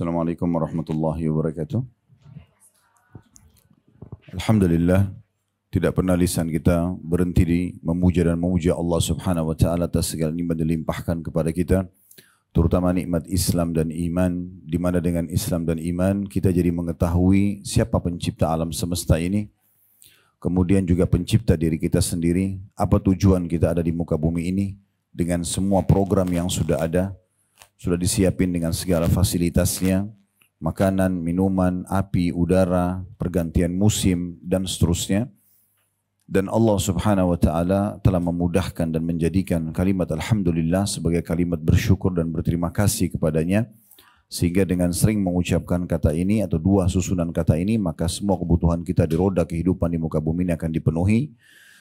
Assalamualaikum warahmatullahi wabarakatuh. Alhamdulillah, tidak pernah lisan kita berhenti di memuja dan memuja Allah Subhanahu wa taala atas segala nikmat dilimpahkan kepada kita, terutama nikmat Islam dan iman, di mana dengan Islam dan iman kita jadi mengetahui siapa pencipta alam semesta ini, kemudian juga pencipta diri kita sendiri, apa tujuan kita ada di muka bumi ini dengan semua program yang sudah ada. Sudah disiapin dengan segala fasilitasnya, makanan, minuman, api, udara, pergantian musim, dan seterusnya. Dan Allah Subhanahu wa ta'ala telah memudahkan dan menjadikan kalimat Alhamdulillah sebagai kalimat bersyukur dan berterima kasih kepadanya. Sehingga dengan sering mengucapkan kata ini atau dua susunan kata ini, maka semua kebutuhan kita di roda kehidupan di muka bumi ini akan dipenuhi.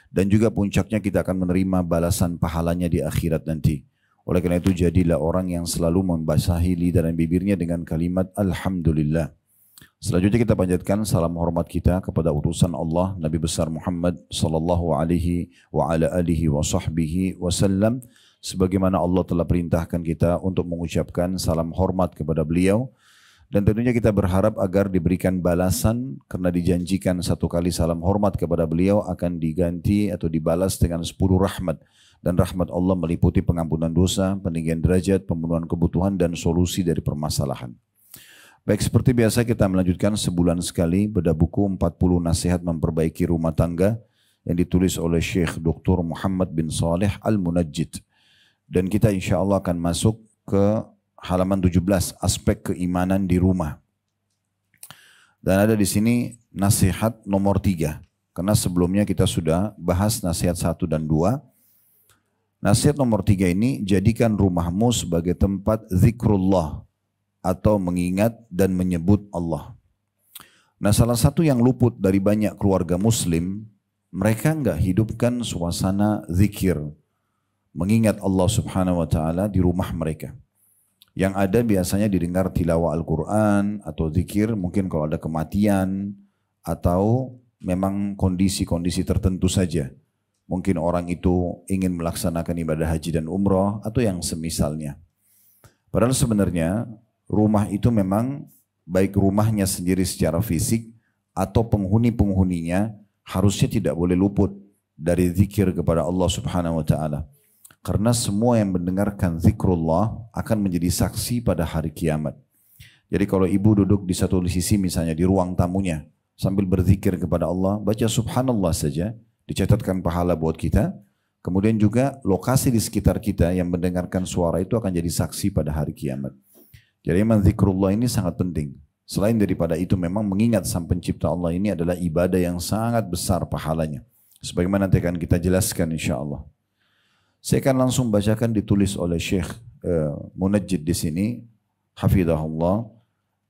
Dan juga puncaknya kita akan menerima balasan pahalanya di akhirat nanti. Oleh karena itu jadilah orang yang selalu membasahi lidah dan bibirnya dengan kalimat Alhamdulillah. Selanjutnya kita panjatkan salam hormat kita kepada utusan Allah Nabi besar Muhammad sallallahu alaihi wa ala alihi wa sahbihi wasallam, sebagaimana Allah telah perintahkan kita untuk mengucapkan salam hormat kepada beliau, dan tentunya kita berharap agar diberikan balasan karena dijanjikan satu kali salam hormat kepada beliau akan diganti atau dibalas dengan 10 rahmat. Dan rahmat Allah meliputi pengampunan dosa, peninggian derajat, pemenuhan kebutuhan, dan solusi dari permasalahan. Baik, seperti biasa kita melanjutkan sebulan sekali bedah buku 40 nasihat memperbaiki rumah tangga yang ditulis oleh Syekh Dr. Muhammad bin Saleh Al-Munajjid. Dan kita insya Allah akan masuk ke halaman 17, aspek keimanan di rumah. Dan ada di sini nasihat nomor 3. Karena sebelumnya kita sudah bahas nasihat 1 dan 2. Nasihat nomor 3 ini, jadikan rumahmu sebagai tempat zikrullah atau mengingat dan menyebut Allah. Nah, salah satu yang luput dari banyak keluarga muslim, mereka enggak hidupkan suasana zikir, mengingat Allah Subhanahu wa taala di rumah mereka. Yang ada biasanya didengar tilawah Al-Quran atau zikir, mungkin kalau ada kematian atau memang kondisi-kondisi tertentu saja. Mungkin orang itu ingin melaksanakan ibadah haji dan umrah atau yang semisalnya. Padahal sebenarnya rumah itu memang baik rumahnya sendiri secara fisik atau penghuni-penghuninya harusnya tidak boleh luput dari zikir kepada Allah Subhanahu wa taala. Karena semua yang mendengarkan zikrullah akan menjadi saksi pada hari kiamat. Jadi kalau ibu duduk di satu sisi misalnya di ruang tamunya sambil berzikir kepada Allah, baca subhanallah saja, dicatatkan pahala buat kita. Kemudian juga lokasi di sekitar kita yang mendengarkan suara itu akan jadi saksi pada hari kiamat. Jadi memang zikrullah ini sangat penting. Selain daripada itu memang mengingat sang pencipta Allah ini adalah ibadah yang sangat besar pahalanya. Sebagaimana nanti akan kita jelaskan insya Allah. Saya akan langsung bacakan ditulis oleh Syekh Munajjid di sini, hafizahullah.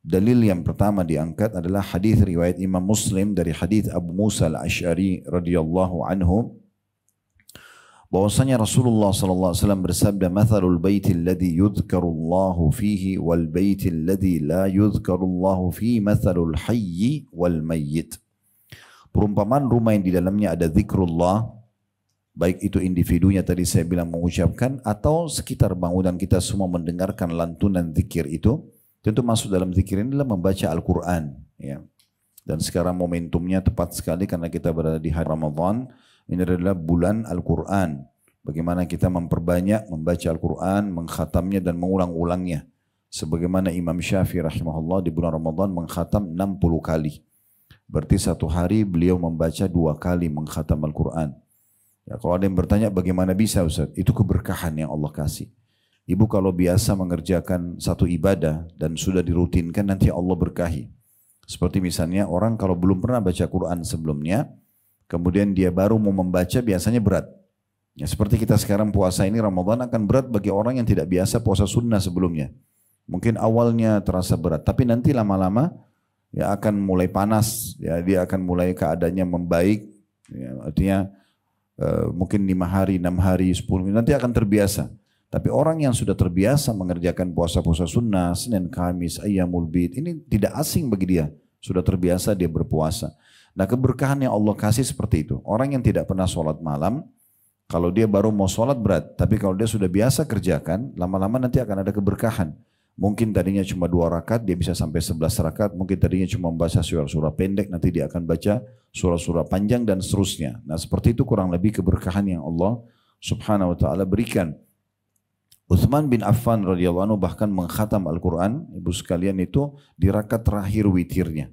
Dalil yang pertama diangkat adalah hadis riwayat Imam Muslim dari hadis Abu Musa Al-Asy'ari radhiyallahu anhu, bahwasanya Rasulullah sallallahu alaihi wasallam bersabda, "Mathalul baiti alladhi yudhkarullahu fihi wal baiti alladhi la yudhkarullahu fihi mathalul hayyi wal mayyit." Perumpamaan rumah yang di dalamnya ada zikrullah, baik itu individunya tadi saya bilang mengucapkan atau sekitar bangunan kita semua mendengarkan lantunan zikir itu. Tentu masuk dalam zikir ini adalah membaca Al-Quran. Ya. Dan sekarang momentumnya tepat sekali karena kita berada di hari Ramadan. Ini adalah bulan Al-Quran. Bagaimana kita memperbanyak membaca Al-Quran, mengkhatamnya dan mengulang-ulangnya. Sebagaimana Imam Syafi'i rahimahullah di bulan Ramadan mengkhatam 60 kali. Berarti satu hari beliau membaca 2 kali mengkhatam Al-Quran. Ya, kalau ada yang bertanya bagaimana bisa Ustaz? Itu keberkahan yang Allah kasih. Ibu kalau biasa mengerjakan satu ibadah dan sudah dirutinkan nanti Allah berkahi. Seperti misalnya orang kalau belum pernah baca Quran sebelumnya, kemudian dia baru mau membaca biasanya berat. Ya, seperti kita sekarang puasa ini Ramadan akan berat bagi orang yang tidak biasa puasa sunnah sebelumnya. Mungkin awalnya terasa berat, tapi nanti lama-lama ya akan mulai panas, ya dia akan mulai keadaannya membaik. Ya, artinya mungkin 5 hari, 6 hari, 10 hari nanti akan terbiasa. Tapi orang yang sudah terbiasa mengerjakan puasa-puasa sunnah, Senin, Kamis, Ayyamul Bid, ini tidak asing bagi dia. Sudah terbiasa dia berpuasa. Nah keberkahan yang Allah kasih seperti itu. Orang yang tidak pernah sholat malam, kalau dia baru mau sholat berat. Tapi kalau dia sudah biasa kerjakan, lama-lama nanti akan ada keberkahan. Mungkin tadinya cuma 2 rakaat, dia bisa sampai 11 rakaat. Mungkin tadinya cuma membaca surah-surah pendek, nanti dia akan baca surah-surah panjang dan seterusnya. Nah seperti itu kurang lebih keberkahan yang Allah subhanahu wa ta'ala berikan. Utsman bin Affan radhiyallahu anhu bahkan mengkhatam Al-Quran, ibu sekalian, itu di rakaat terakhir witirnya.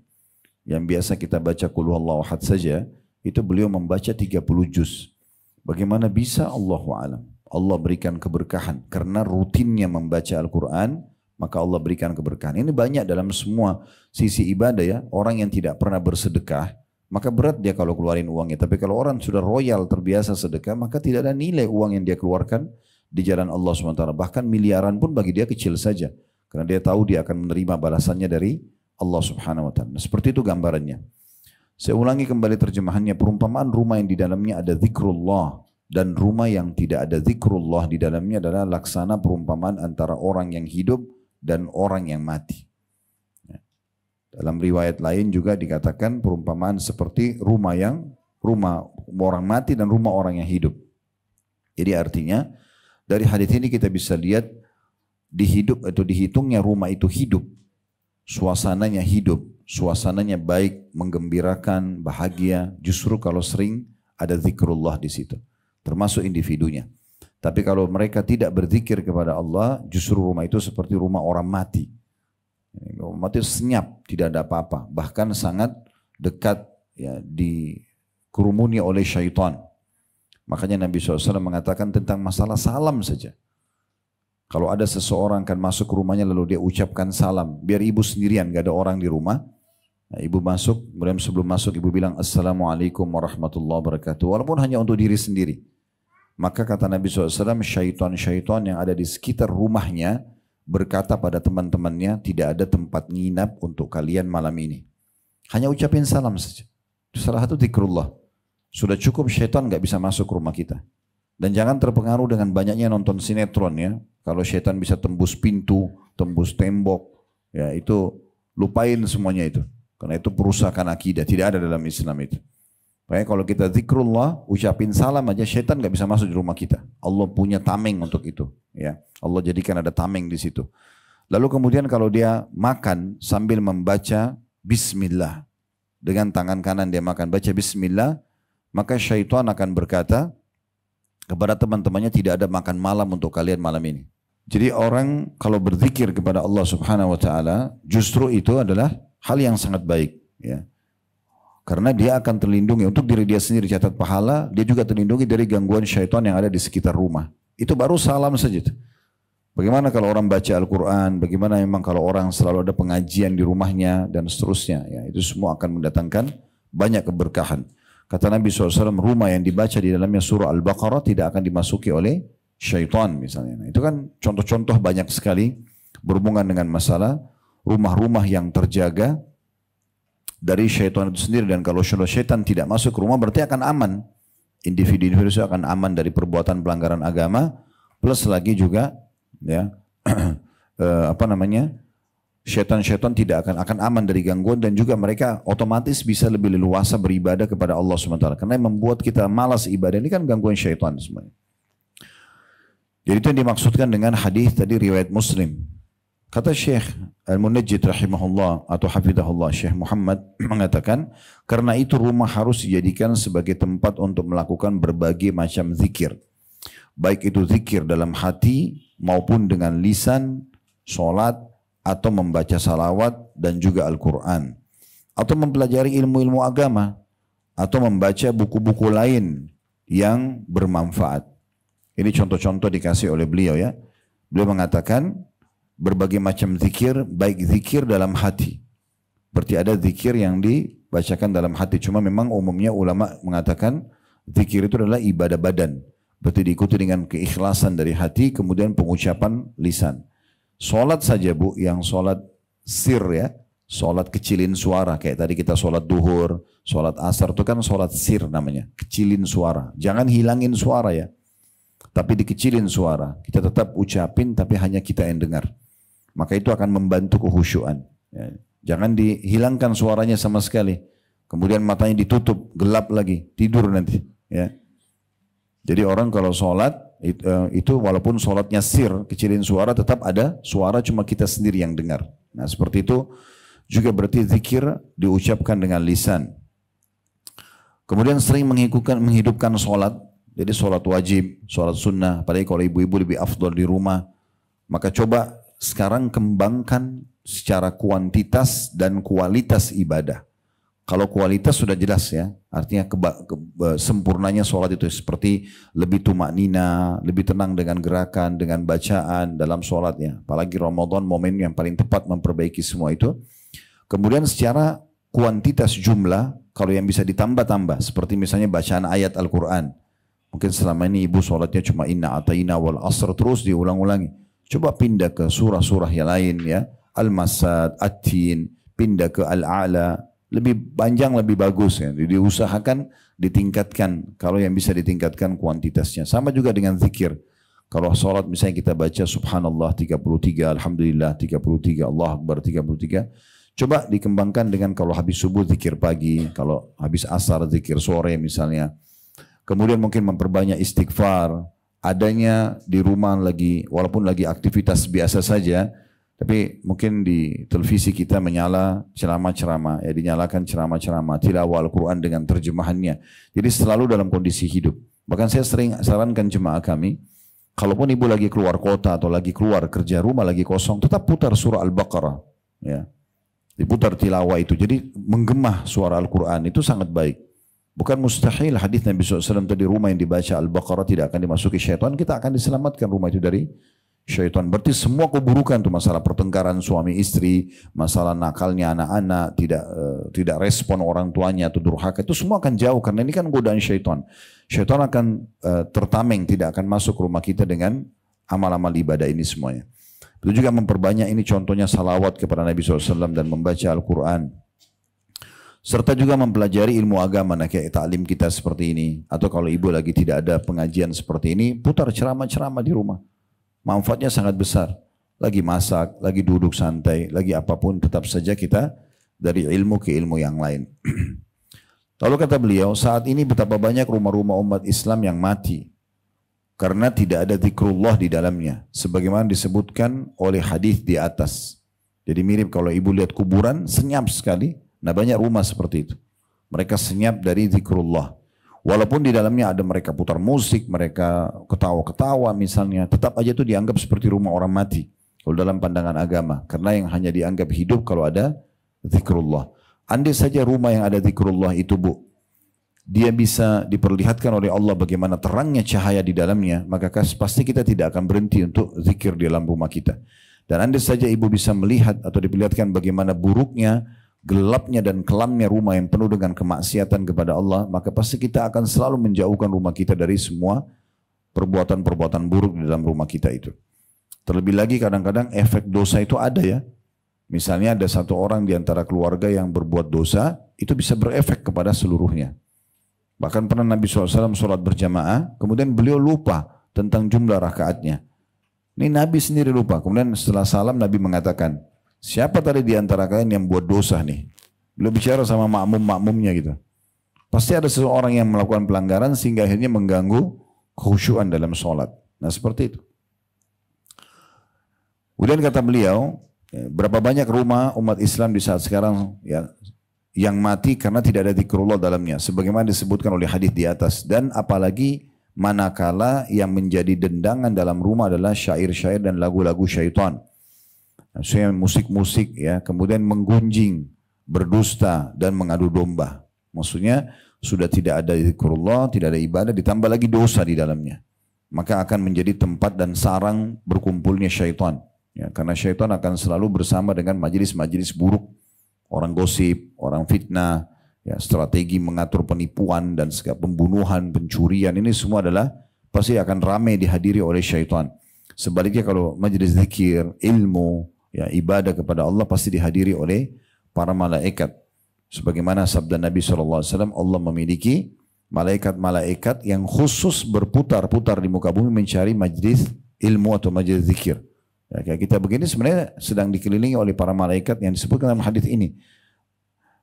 Yang biasa kita baca qul huwallahu ahad saja, itu beliau membaca 30 juz. Bagaimana bisa? Allahu a'lam. Allah berikan keberkahan karena rutinnya membaca Al-Quran, maka Allah berikan keberkahan. Ini banyak dalam semua sisi ibadah ya. Orang yang tidak pernah bersedekah, maka berat dia kalau keluarin uangnya. Tapi kalau orang sudah royal terbiasa sedekah, maka tidak ada nilai uang yang dia keluarkan di jalan Allah SWT. Bahkan miliaran pun bagi dia kecil saja. Karena dia tahu dia akan menerima balasannya dari Allah Subhanahu wa ta'ala. Seperti itu gambarannya. Saya ulangi kembali terjemahannya. Perumpamaan rumah yang di dalamnya ada zikrullah dan rumah yang tidak ada zikrullah di dalamnya adalah laksana perumpamaan antara orang yang hidup dan orang yang mati. Dalam riwayat lain juga dikatakan perumpamaan seperti rumah orang mati dan rumah orang yang hidup. Jadi artinya dari hadis ini kita bisa lihat dihidup atau dihitungnya rumah itu hidup, suasananya hidup, suasananya baik, menggembirakan, bahagia. Justru kalau sering ada zikrullah di situ, termasuk individunya. Tapi kalau mereka tidak berzikir kepada Allah, justru rumah itu seperti rumah orang mati. Rumah mati senyap, tidak ada apa-apa. Bahkan sangat dekat ya, dikerumuni oleh syaitan. Makanya Nabi SAW mengatakan tentang masalah salam saja. Kalau ada seseorang kan masuk ke rumahnya lalu dia ucapkan salam. Biar ibu sendirian, gak ada orang di rumah. Nah, ibu masuk, kemudian sebelum masuk ibu bilang Assalamualaikum warahmatullahi wabarakatuh. Walaupun hanya untuk diri sendiri. Maka kata Nabi SAW, syaitan-syaitan yang ada di sekitar rumahnya berkata pada teman-temannya, tidak ada tempat nginap untuk kalian malam ini. Hanya ucapin salam saja. Itu salah satu zikrullah. Sudah cukup syaitan gak bisa masuk ke rumah kita. Dan jangan terpengaruh dengan banyaknya nonton sinetron ya. Kalau syaitan bisa tembus pintu, tembus tembok, ya itu lupain semuanya itu. Karena itu perusakan akidah, tidak ada dalam Islam itu. Makanya kalau kita zikrullah, ucapin salam aja, syaitan gak bisa masuk di rumah kita. Allah punya tameng untuk itu. Ya, Allah jadikan ada tameng di situ. Lalu kemudian kalau dia makan sambil membaca Bismillah. Dengan tangan kanan dia makan, baca Bismillah. Maka syaitan akan berkata kepada teman-temannya, tidak ada makan malam untuk kalian malam ini. Jadi orang kalau berzikir kepada Allah Subhanahu wa ta'ala, justru itu adalah hal yang sangat baik. Ya. Karena dia akan terlindungi untuk diri dia sendiri catat pahala, dia juga terlindungi dari gangguan syaitan yang ada di sekitar rumah. Itu baru salam saja. Bagaimana kalau orang baca Al-Quran, bagaimana memang kalau orang selalu ada pengajian di rumahnya dan seterusnya. Ya, itu semua akan mendatangkan banyak keberkahan. Kata Nabi SAW, rumah yang dibaca di dalamnya surah Al-Baqarah tidak akan dimasuki oleh syaitan misalnya. Nah, itu kan contoh-contoh banyak sekali berhubungan dengan masalah rumah-rumah yang terjaga dari syaitan itu sendiri. Dan kalau syaitan tidak masuk ke rumah berarti akan aman. Individu-individu akan aman dari perbuatan pelanggaran agama. Plus lagi juga ya syaitan-syaitan tidak akan aman dari gangguan. Dan juga mereka otomatis bisa lebih leluasa beribadah kepada Allah SWT. Karena yang membuat kita malas ibadah ini kan gangguan syaitan semuanya. Jadi itu yang dimaksudkan dengan hadis tadi riwayat Muslim. Kata Syekh Al-Munajjid rahimahullah atau hafidhahullah, Syekh Muhammad mengatakan, karena itu rumah harus dijadikan sebagai tempat untuk melakukan berbagai macam zikir. Baik itu zikir dalam hati maupun dengan lisan, sholat, atau membaca salawat dan juga Al-Quran. Atau mempelajari ilmu-ilmu agama. Atau membaca buku-buku lain yang bermanfaat. Ini contoh-contoh dikasih oleh beliau ya. Beliau mengatakan, berbagai macam zikir, baik zikir dalam hati. Berarti ada zikir yang dibacakan dalam hati. Cuma memang umumnya ulama mengatakan zikir itu adalah ibadah badan. Berarti diikuti dengan keikhlasan dari hati, kemudian pengucapan lisan. Solat saja bu, yang solat sir ya, solat kecilin suara. Kayak tadi kita solat duhur, solat asar itu kan solat sir namanya. Kecilin suara. Jangan hilangin suara ya. Tapi dikecilin suara. Kita tetap ucapin tapi hanya kita yang dengar. Maka itu akan membantu kehusyuan. Ya. Jangan dihilangkan suaranya sama sekali. Kemudian matanya ditutup, gelap lagi, tidur nanti. Ya. Jadi orang kalau sholat, itu walaupun sholatnya sir, kecilin suara, tetap ada suara, cuma kita sendiri yang dengar. Nah seperti itu juga berarti zikir diucapkan dengan lisan. Kemudian sering menghidupkan sholat. Jadi sholat wajib, sholat sunnah, apalagi kalau ibu-ibu lebih afdol di rumah. Maka coba sekarang kembangkan secara kuantitas dan kualitas ibadah. Kalau kualitas sudah jelas ya, artinya sempurnanya sholat itu seperti lebih tumaknina, lebih tenang dengan gerakan, dengan bacaan dalam sholatnya. Apalagi Ramadan momen yang paling tepat memperbaiki semua itu. Kemudian secara kuantitas jumlah, kalau yang bisa ditambah-tambah, seperti misalnya bacaan ayat Al-Quran. Mungkin selama ini ibu sholatnya cuma inna atayna wal asr terus diulang-ulangi. Coba pindah ke surah-surah yang lain ya. Al-Masad, At-Tin, pindah ke Al-A'la. Lebih panjang, lebih bagus ya. Jadi diusahakan ditingkatkan. Kalau yang bisa ditingkatkan kuantitasnya. Sama juga dengan zikir. Kalau sholat misalnya kita baca subhanallah 33, alhamdulillah 33, Allah Akbar 33. Coba dikembangkan dengan kalau habis subuh zikir pagi. Kalau habis asar zikir sore misalnya. Kemudian mungkin memperbanyak istighfar. Adanya di rumah lagi, walaupun lagi aktivitas biasa saja. Tapi mungkin di televisi kita menyala ceramah-ceramah, ya dinyalakan ceramah-ceramah, tilawah Al-Quran dengan terjemahannya. Jadi selalu dalam kondisi hidup. Bahkan saya sering sarankan jemaah kami, kalaupun ibu lagi keluar kota atau lagi keluar kerja rumah lagi kosong, tetap putar surah Al-Baqarah. Ya. Diputar tilawah itu. Jadi menggemah suara Al-Quran itu sangat baik. Bukan mustahil hadis Nabi SAW tadi rumah yang dibaca Al-Baqarah tidak akan dimasuki syaitan, kita akan diselamatkan rumah itu dari syaitan. Berarti semua keburukan itu masalah pertengkaran suami istri, masalah nakalnya anak-anak, tidak respon orang tuanya atau durhaka, itu semua akan jauh karena ini kan godaan syaitan. Syaitan akan tertameng, tidak akan masuk rumah kita dengan amal-amal ibadah ini semuanya. Itu juga memperbanyak ini contohnya salawat kepada Nabi SAW dan membaca Al-Quran. Serta juga mempelajari ilmu agama, nah kayak taklim kita seperti ini. Atau kalau ibu lagi tidak ada pengajian seperti ini, putar ceramah-ceramah di rumah. Manfaatnya sangat besar. Lagi masak, lagi duduk santai, lagi apapun tetap saja kita dari ilmu ke ilmu yang lain. Lalu kata beliau, saat ini betapa banyak rumah-rumah umat Islam yang mati. Karena tidak ada zikrullah di dalamnya. Sebagaimana disebutkan oleh hadis di atas. Jadi mirip kalau ibu lihat kuburan, senyap sekali. Nah banyak rumah seperti itu. Mereka senyap dari zikrullah. Walaupun di dalamnya ada mereka putar musik, mereka ketawa-ketawa misalnya. Tetap aja itu dianggap seperti rumah orang mati. Kalau dalam pandangan agama. Karena yang hanya dianggap hidup kalau ada zikrullah. Andai saja rumah yang ada zikrullah itu bu, dia bisa diperlihatkan oleh Allah bagaimana terangnya cahaya di dalamnya. Maka pasti kita tidak akan berhenti untuk zikir di dalam rumah kita. Dan andai saja ibu bisa melihat atau diperlihatkan bagaimana buruknya, gelapnya dan kelamnya rumah yang penuh dengan kemaksiatan kepada Allah, maka pasti kita akan selalu menjauhkan rumah kita dari semua perbuatan-perbuatan buruk di dalam rumah kita itu. Terlebih lagi kadang-kadang efek dosa itu ada ya. Misalnya ada satu orang di antara keluarga yang berbuat dosa, itu bisa berefek kepada seluruhnya. Bahkan pernah Nabi SAW sholat berjamaah, kemudian beliau lupa tentang jumlah rakaatnya. Ini Nabi sendiri lupa. Kemudian setelah salam Nabi mengatakan, siapa tadi di antara kalian yang buat dosa nih? Beliau bicara sama makmum-makmumnya gitu. Pasti ada seseorang yang melakukan pelanggaran sehingga akhirnya mengganggu khusyuan dalam sholat. Nah seperti itu. Kemudian kata beliau, berapa banyak rumah umat Islam di saat sekarang ya, yang mati karena tidak ada zikrullah dalamnya. Sebagaimana disebutkan oleh hadis di atas. Dan apalagi manakala yang menjadi dendangan dalam rumah adalah syair-syair dan lagu-lagu syaitan. Maksudnya musik-musik ya, kemudian menggunjing, berdusta dan mengadu domba. Maksudnya sudah tidak ada zikrullah, tidak ada ibadah, ditambah lagi dosa di dalamnya. Maka akan menjadi tempat dan sarang berkumpulnya syaitan. Ya, karena syaitan akan selalu bersama dengan majelis-majelis buruk. Orang gosip, orang fitnah, ya, strategi mengatur penipuan dan segala pembunuhan, pencurian, ini semua adalah pasti akan ramai dihadiri oleh syaitan. Sebaliknya kalau majelis zikir, ilmu, ya, ibadah kepada Allah pasti dihadiri oleh para malaikat. Sebagaimana sabda Nabi SAW, Allah memiliki malaikat-malaikat yang khusus berputar-putar di muka bumi mencari majlis ilmu atau majlis zikir. Ya, kayak kita begini sebenarnya sedang dikelilingi oleh para malaikat yang disebutkan dalam hadis ini.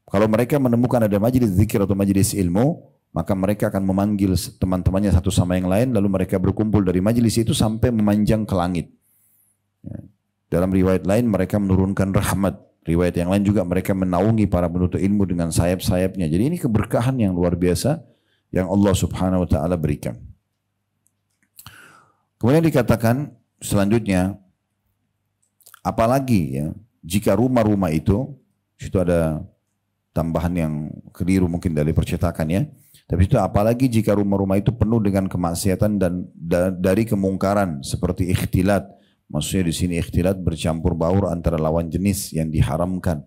Kalau mereka menemukan ada majlis zikir atau majlis ilmu, maka mereka akan memanggil teman-temannya satu sama yang lain, lalu mereka berkumpul dari majelis itu sampai memanjang ke langit. Ya. Dalam riwayat lain mereka menurunkan rahmat, riwayat yang lain juga mereka menaungi para penuntut ilmu dengan sayap-sayapnya. Jadi ini keberkahan yang luar biasa yang Allah Subhanahu wa taala berikan. Kemudian dikatakan selanjutnya, apalagi ya jika rumah-rumah itu ada tambahan yang keliru mungkin dari percetakan ya. Tapi itu apalagi jika rumah-rumah itu penuh dengan kemaksiatan dan dari kemungkaran seperti ikhtilat. Maksudnya di sini ikhtilat bercampur baur antara lawan jenis yang diharamkan.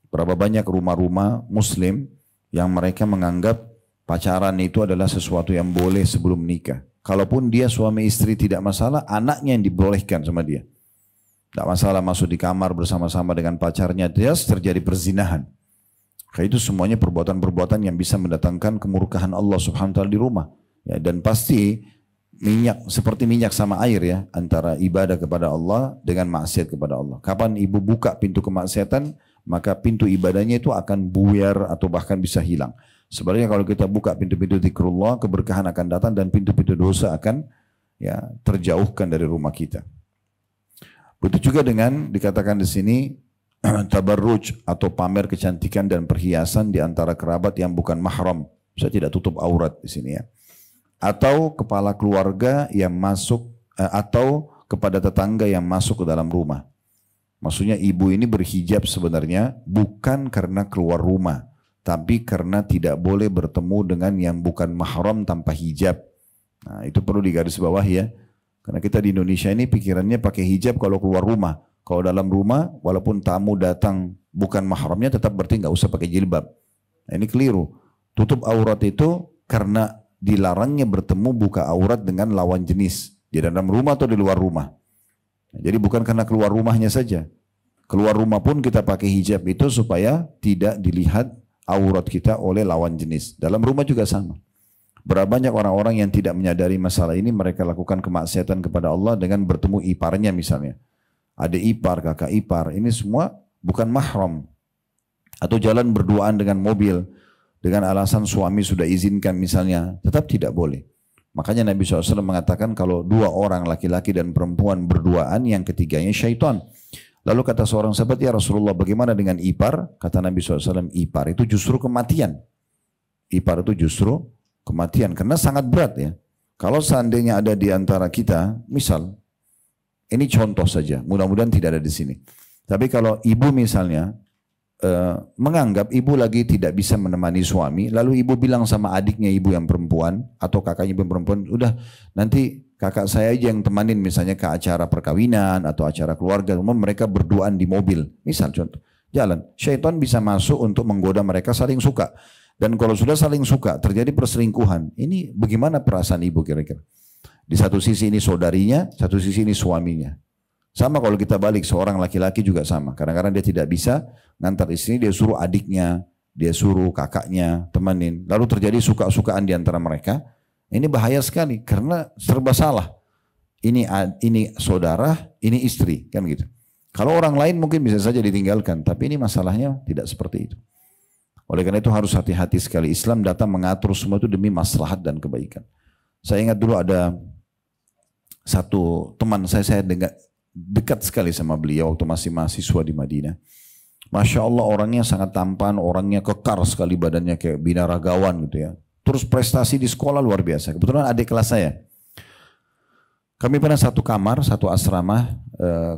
Berapa banyak rumah-rumah muslim yang mereka menganggap pacaran itu adalah sesuatu yang boleh sebelum nikah. Kalaupun dia suami istri tidak masalah, anaknya yang dibolehkan sama dia. Tidak masalah masuk di kamar bersama-sama dengan pacarnya, dia terjadi perzinahan. Itu semuanya perbuatan-perbuatan yang bisa mendatangkan kemurkaan Allah Subhanahu wa taala di rumah. Ya, dan pasti seperti minyak sama air ya, antara ibadah kepada Allah dengan maksiat kepada Allah. Kapan ibu buka pintu kemaksiatan, maka pintu ibadahnya itu akan buyar atau bahkan bisa hilang. Sebenarnya kalau kita buka pintu-pintu zikrullah, keberkahan akan datang dan pintu-pintu dosa akan ya terjauhkan dari rumah kita. Begitu juga dengan dikatakan di sini tabarruj atau pamer kecantikan dan perhiasan di antara kerabat yang bukan mahram. Saya tidak tutup aurat di sini ya. Atau kepala keluarga yang masuk atau kepada tetangga yang masuk ke dalam rumah. Maksudnya ibu ini berhijab sebenarnya bukan karena keluar rumah, tapi karena tidak boleh bertemu dengan yang bukan mahram tanpa hijab. Nah, itu perlu digarisbawahi ya. Karena kita di Indonesia ini pikirannya pakai hijab kalau keluar rumah. Kalau dalam rumah, walaupun tamu datang bukan mahramnya, tetap berarti nggak usah pakai jilbab. Nah, ini keliru. Tutup aurat itu karena dilarangnya bertemu buka aurat dengan lawan jenis di dalam rumah atau di luar rumah. Nah, jadi bukan karena keluar rumahnya saja. Keluar rumah pun kita pakai hijab itu supaya tidak dilihat aurat kita oleh lawan jenis. Dalam rumah juga sama. Berapa banyak orang-orang yang tidak menyadari masalah ini, mereka lakukan kemaksiatan kepada Allah dengan bertemu iparnya misalnya. Adik ipar, kakak ipar, ini semua bukan mahram. Atau jalan berduaan dengan mobil, dengan alasan suami sudah izinkan misalnya, tetap tidak boleh. Makanya Nabi SAW mengatakan kalau dua orang laki-laki dan perempuan berduaan, yang ketiganya syaitan. Lalu kata seorang sahabat, ya Rasulullah bagaimana dengan ipar? Kata Nabi SAW, ipar itu justru kematian. Ipar itu justru kematian, karena sangat berat ya. Kalau seandainya ada di antara kita, misal, ini contoh saja, mudah-mudahan tidak ada di sini. Tapi kalau ibu misalnya menganggap ibu lagi tidak bisa menemani suami, lalu ibu bilang sama adiknya ibu yang perempuan atau kakaknya ibu yang perempuan, udah nanti kakak saya aja yang temanin misalnya ke acara perkawinan atau acara keluarga, mereka berduaan di mobil, misal contoh, jalan. Syaitan bisa masuk untuk menggoda mereka saling suka. Dan kalau sudah saling suka, terjadi perselingkuhan. Ini bagaimana perasaan ibu kira-kira? Di satu sisi ini saudarinya, satu sisi ini suaminya. Sama kalau kita balik, seorang laki-laki juga sama. Kadang-kadang dia tidak bisa ngantar istri, dia suruh adiknya, dia suruh kakaknya, temenin. Lalu terjadi suka-sukaan di antara mereka. Ini bahaya sekali, karena serba salah. Ini saudara, ini istri, kan begitu. Kalau orang lain mungkin bisa saja ditinggalkan, tapi ini masalahnya tidak seperti itu. Oleh karena itu harus hati-hati sekali. Islam datang mengatur semua itu demi maslahat dan kebaikan. Saya ingat dulu ada satu teman saya dekat sekali sama beliau waktu masih mahasiswa di Madinah. Masya Allah orangnya sangat tampan, orangnya kekar sekali badannya kayak binaragawan gitu ya. Terus prestasi di sekolah luar biasa. Kebetulan adik kelas saya. Kami pernah satu kamar, satu asrama,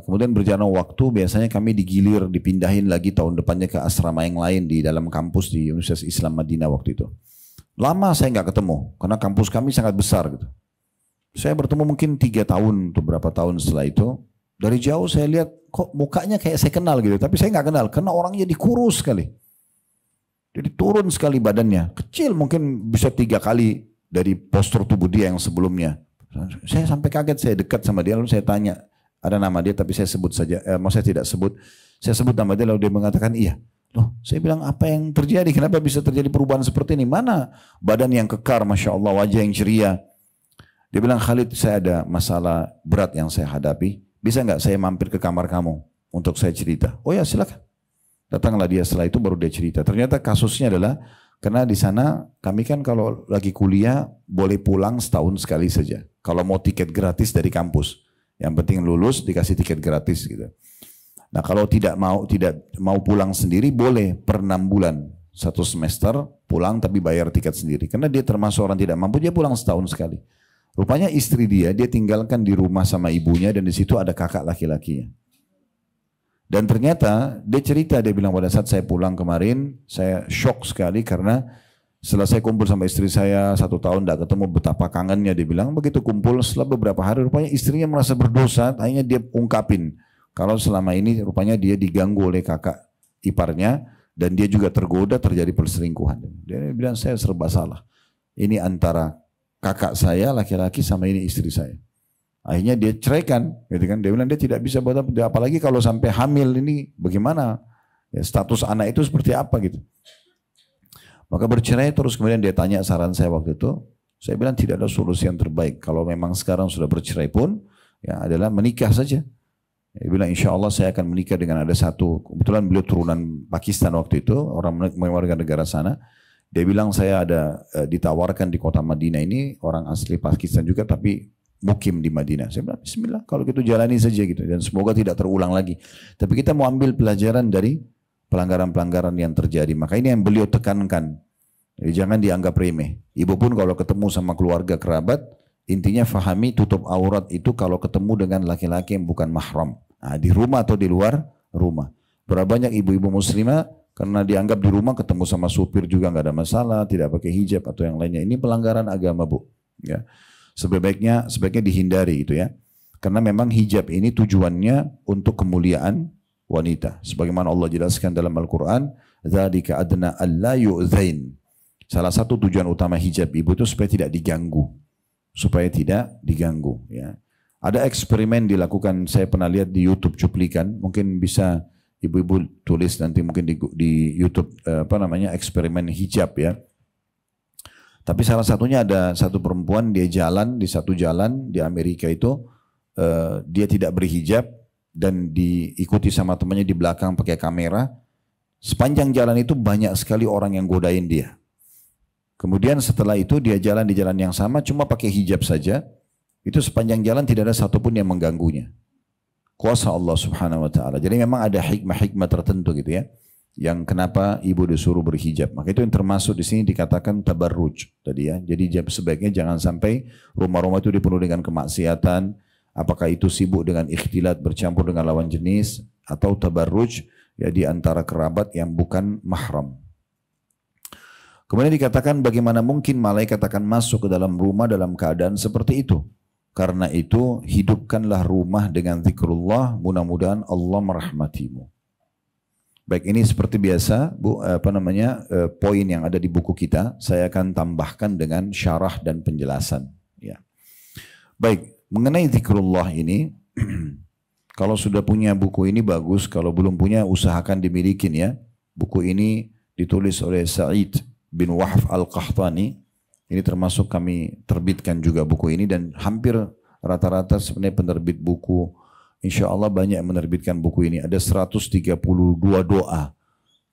kemudian berjalan waktu biasanya kami digilir, dipindahin lagi tahun depannya ke asrama yang lain di dalam kampus di Universitas Islam Madinah waktu itu. Lama saya nggak ketemu, karena kampus kami sangat besar gitu. Saya bertemu mungkin 3 tahun atau berapa tahun setelah itu. Dari jauh saya lihat kok mukanya kayak saya kenal gitu. Tapi saya nggak kenal karena orangnya dikurus sekali. Jadi turun sekali badannya. Kecil mungkin bisa 3 kali dari postur tubuh dia yang sebelumnya. Saya sampai kaget, saya dekat sama dia lalu saya tanya. Ada nama dia tapi saya sebut saja. Mau saya tidak sebut. Saya sebut nama dia lalu dia mengatakan iya. Loh, saya bilang apa yang terjadi? Kenapa bisa terjadi perubahan seperti ini? Mana badan yang kekar, Masya Allah, wajah yang ceria. Dia bilang, Khalid, saya ada masalah berat yang saya hadapi. Bisa nggak saya mampir ke kamar kamu untuk saya cerita? Oh ya silakan. Datanglah dia, setelah itu baru dia cerita. Ternyata kasusnya adalah Karena di sana kami kan kalau lagi kuliah boleh pulang setahun sekali saja. Kalau mau tiket gratis dari kampus, yang penting lulus dikasih tiket gratis gitu. Nah kalau tidak mau pulang sendiri boleh per 6 bulan, 1 semester pulang tapi bayar tiket sendiri. Karena dia termasuk orang tidak mampu, dia pulang setahun sekali. Rupanya istri dia tinggalkan di rumah sama ibunya dan di situ ada kakak laki-lakinya. Dan ternyata dia cerita, dia bilang pada saat saya pulang kemarin, saya shock sekali karena setelah saya kumpul sama istri saya 1 tahun tidak ketemu, betapa kangennya. Dia bilang begitu kumpul setelah beberapa hari rupanya istrinya merasa berdosa, akhirnya dia ungkapin kalau selama ini rupanya dia diganggu oleh kakak iparnya dan dia juga tergoda terjadi perselingkuhan. Dia bilang saya serba salah. Ini antara kakak saya laki-laki sama ini istri saya. Akhirnya dia ceraikan, gitu kan? Dia bilang dia tidak bisa buat apa, apalagi kalau sampai hamil ini bagaimana? Ya, status anak itu seperti apa gitu. Maka bercerai terus kemudian dia tanya saran saya waktu itu. Saya bilang tidak ada solusi yang terbaik. Kalau memang sekarang sudah bercerai pun, ya adalah menikah saja. Dia bilang insya Allah saya akan menikah dengan ada satu, kebetulan beliau turunan Pakistan waktu itu, orang warga negara sana. Dia bilang saya ada ditawarkan di kota Madinah ini, orang asli Pakistan juga tapi mukim di Madinah. Saya bilang bismillah kalau gitu jalani saja gitu dan semoga tidak terulang lagi. Tapi kita mau ambil pelajaran dari pelanggaran-pelanggaran yang terjadi. Maka ini yang beliau tekankan. Jadi jangan dianggap remeh. Ibu pun kalau ketemu sama keluarga kerabat, intinya fahami tutup aurat itu kalau ketemu dengan laki-laki yang bukan mahram. Nah, di rumah atau di luar rumah. Berapa banyak ibu-ibu muslimah karena dianggap di rumah ketemu sama supir juga nggak ada masalah, tidak pakai hijab atau yang lainnya. Ini pelanggaran agama, Bu. Ya. Sebaiknya dihindari itu ya. Karena memang hijab ini tujuannya untuk kemuliaan wanita. Sebagaimana Allah jelaskan dalam Al-Quran, dzalika adna alla yu'dzain. Salah satu tujuan utama hijab ibu itu supaya tidak diganggu. Supaya tidak diganggu ya. Ada eksperimen dilakukan, saya pernah lihat di YouTube cuplikan, mungkin bisa ibu-ibu tulis nanti mungkin di YouTube eksperimen hijab ya. Tapi salah satunya ada satu perempuan, dia jalan di satu jalan di Amerika itu, dia tidak berhijab dan diikuti sama temannya di belakang pakai kamera. Sepanjang jalan itu banyak sekali orang yang godain dia. Kemudian setelah itu dia jalan di jalan yang sama cuma pakai hijab saja. Itu sepanjang jalan tidak ada satupun yang mengganggunya. Kuasa Allah Subhanahu wa taala. Jadi memang ada hikmah-hikmah tertentu gitu ya. Yang kenapa ibu disuruh berhijab. Maka itu yang termasuk di sini dikatakan tabarruj tadi ya. Jadi sebaiknya jangan sampai rumah-rumah itu dipenuhi dengan kemaksiatan. Apakah itu sibuk dengan ikhtilat bercampur dengan lawan jenis atau tabarruj ya di antara kerabat yang bukan mahram. Kemudian dikatakan bagaimana mungkin malaikat akan masuk ke dalam rumah dalam keadaan seperti itu. Karena itu hidupkanlah rumah dengan zikrullah, mudah-mudahan Allah merahmatimu. Baik, ini seperti biasa, Bu, poin yang ada di buku kita, saya akan tambahkan dengan syarah dan penjelasan. Ya. Baik, mengenai zikrullah ini, kalau sudah punya buku ini bagus, kalau belum punya usahakan dimilikin ya. Buku ini ditulis oleh Sa'id bin Wahf Al-Qahtani. Ini termasuk kami terbitkan juga buku ini dan hampir rata-rata sebenarnya penerbit buku insya Allah banyak yang menerbitkan buku ini. Ada 132 doa,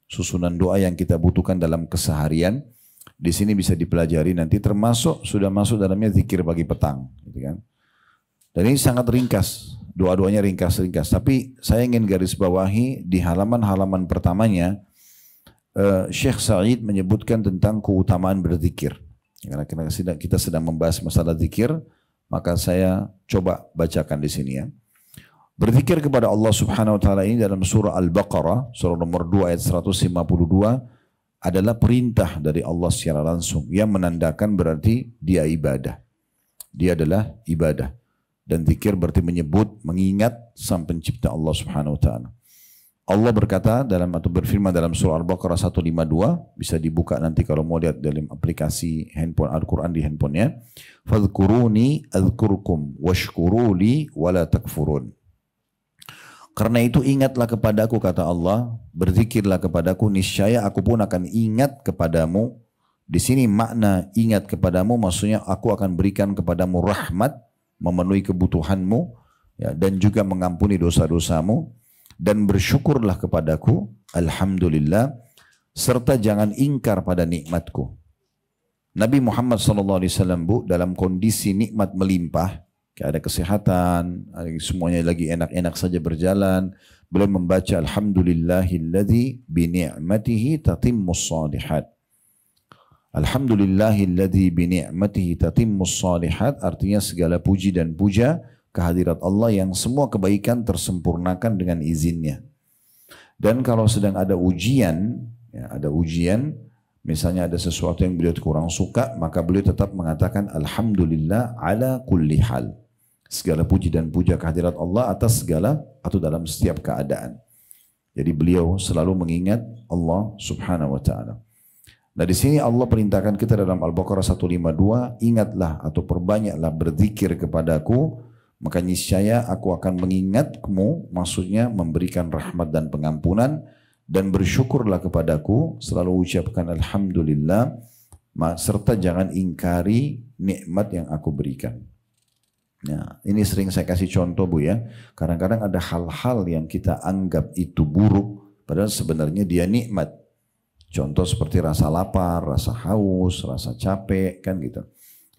susunan doa yang kita butuhkan dalam keseharian. Di sini bisa dipelajari nanti, termasuk sudah masuk dalamnya zikir pagi petang. Gitu kan. Dan ini sangat ringkas, doa-doanya ringkas-ringkas. Tapi saya ingin garis bawahi di halaman-halaman pertamanya, Syekh Sa'id menyebutkan tentang keutamaan berzikir. Karena kita sedang membahas masalah zikir, maka saya coba bacakan di sini ya. Berzikir kepada Allah Subhanahu wa taala ini dalam surah Al-Baqarah, surah nomor 2 ayat 152 adalah perintah dari Allah secara langsung yang menandakan berarti dia ibadah. Dia adalah ibadah. Dan zikir berarti menyebut, mengingat sang pencipta Allah Subhanahu wa taala. Allah berkata atau berfirman dalam surah Al-Baqarah 152, bisa dibuka nanti kalau mau lihat dalam aplikasi handphone Al-Quran di handphonenya. Fadhkuruni adhkurkum washkuruli wala takfurun. Karena itu ingatlah kepadaku, kata Allah, berzikirlah kepadaku, niscaya aku pun akan ingat kepadamu. Di sini makna ingat kepadamu maksudnya aku akan berikan kepadamu rahmat, memenuhi kebutuhanmu ya, dan juga mengampuni dosa-dosamu. Dan bersyukurlah kepadaku, alhamdulillah, serta jangan ingkar pada nikmatku. Nabi Muhammad SAW, Bu, dalam kondisi nikmat melimpah, kayak ada kesehatan, semuanya lagi enak-enak saja berjalan, beliau membaca Alhamdulillahilladzi bini'matihi tatimmus shalihat. Alhamdulillahilladzi bini'matihi tatimmus shalihat, artinya segala puji dan puja kehadirat Allah yang semua kebaikan tersempurnakan dengan izinnya. Dan kalau sedang ada ujian, ya, ada ujian, misalnya ada sesuatu yang beliau kurang suka, maka beliau tetap mengatakan Alhamdulillah ala kulli hal. Segala puji dan puja kehadirat Allah atas segala atau dalam setiap keadaan. Jadi beliau selalu mengingat Allah subhanahu wa ta'ala. Nah di sini Allah perintahkan kita dalam Al-Baqarah 152, ingatlah atau perbanyaklah berzikir kepadaku, maka niscaya aku akan mengingatmu, maksudnya memberikan rahmat dan pengampunan, dan bersyukurlah kepadaku, selalu ucapkan Alhamdulillah, serta jangan ingkari nikmat yang aku berikan. Nah, ini sering saya kasih contoh, Bu, ya. Kadang-kadang ada hal-hal yang kita anggap itu buruk, padahal sebenarnya dia nikmat. Contoh seperti rasa lapar, rasa haus, rasa capek, kan gitu.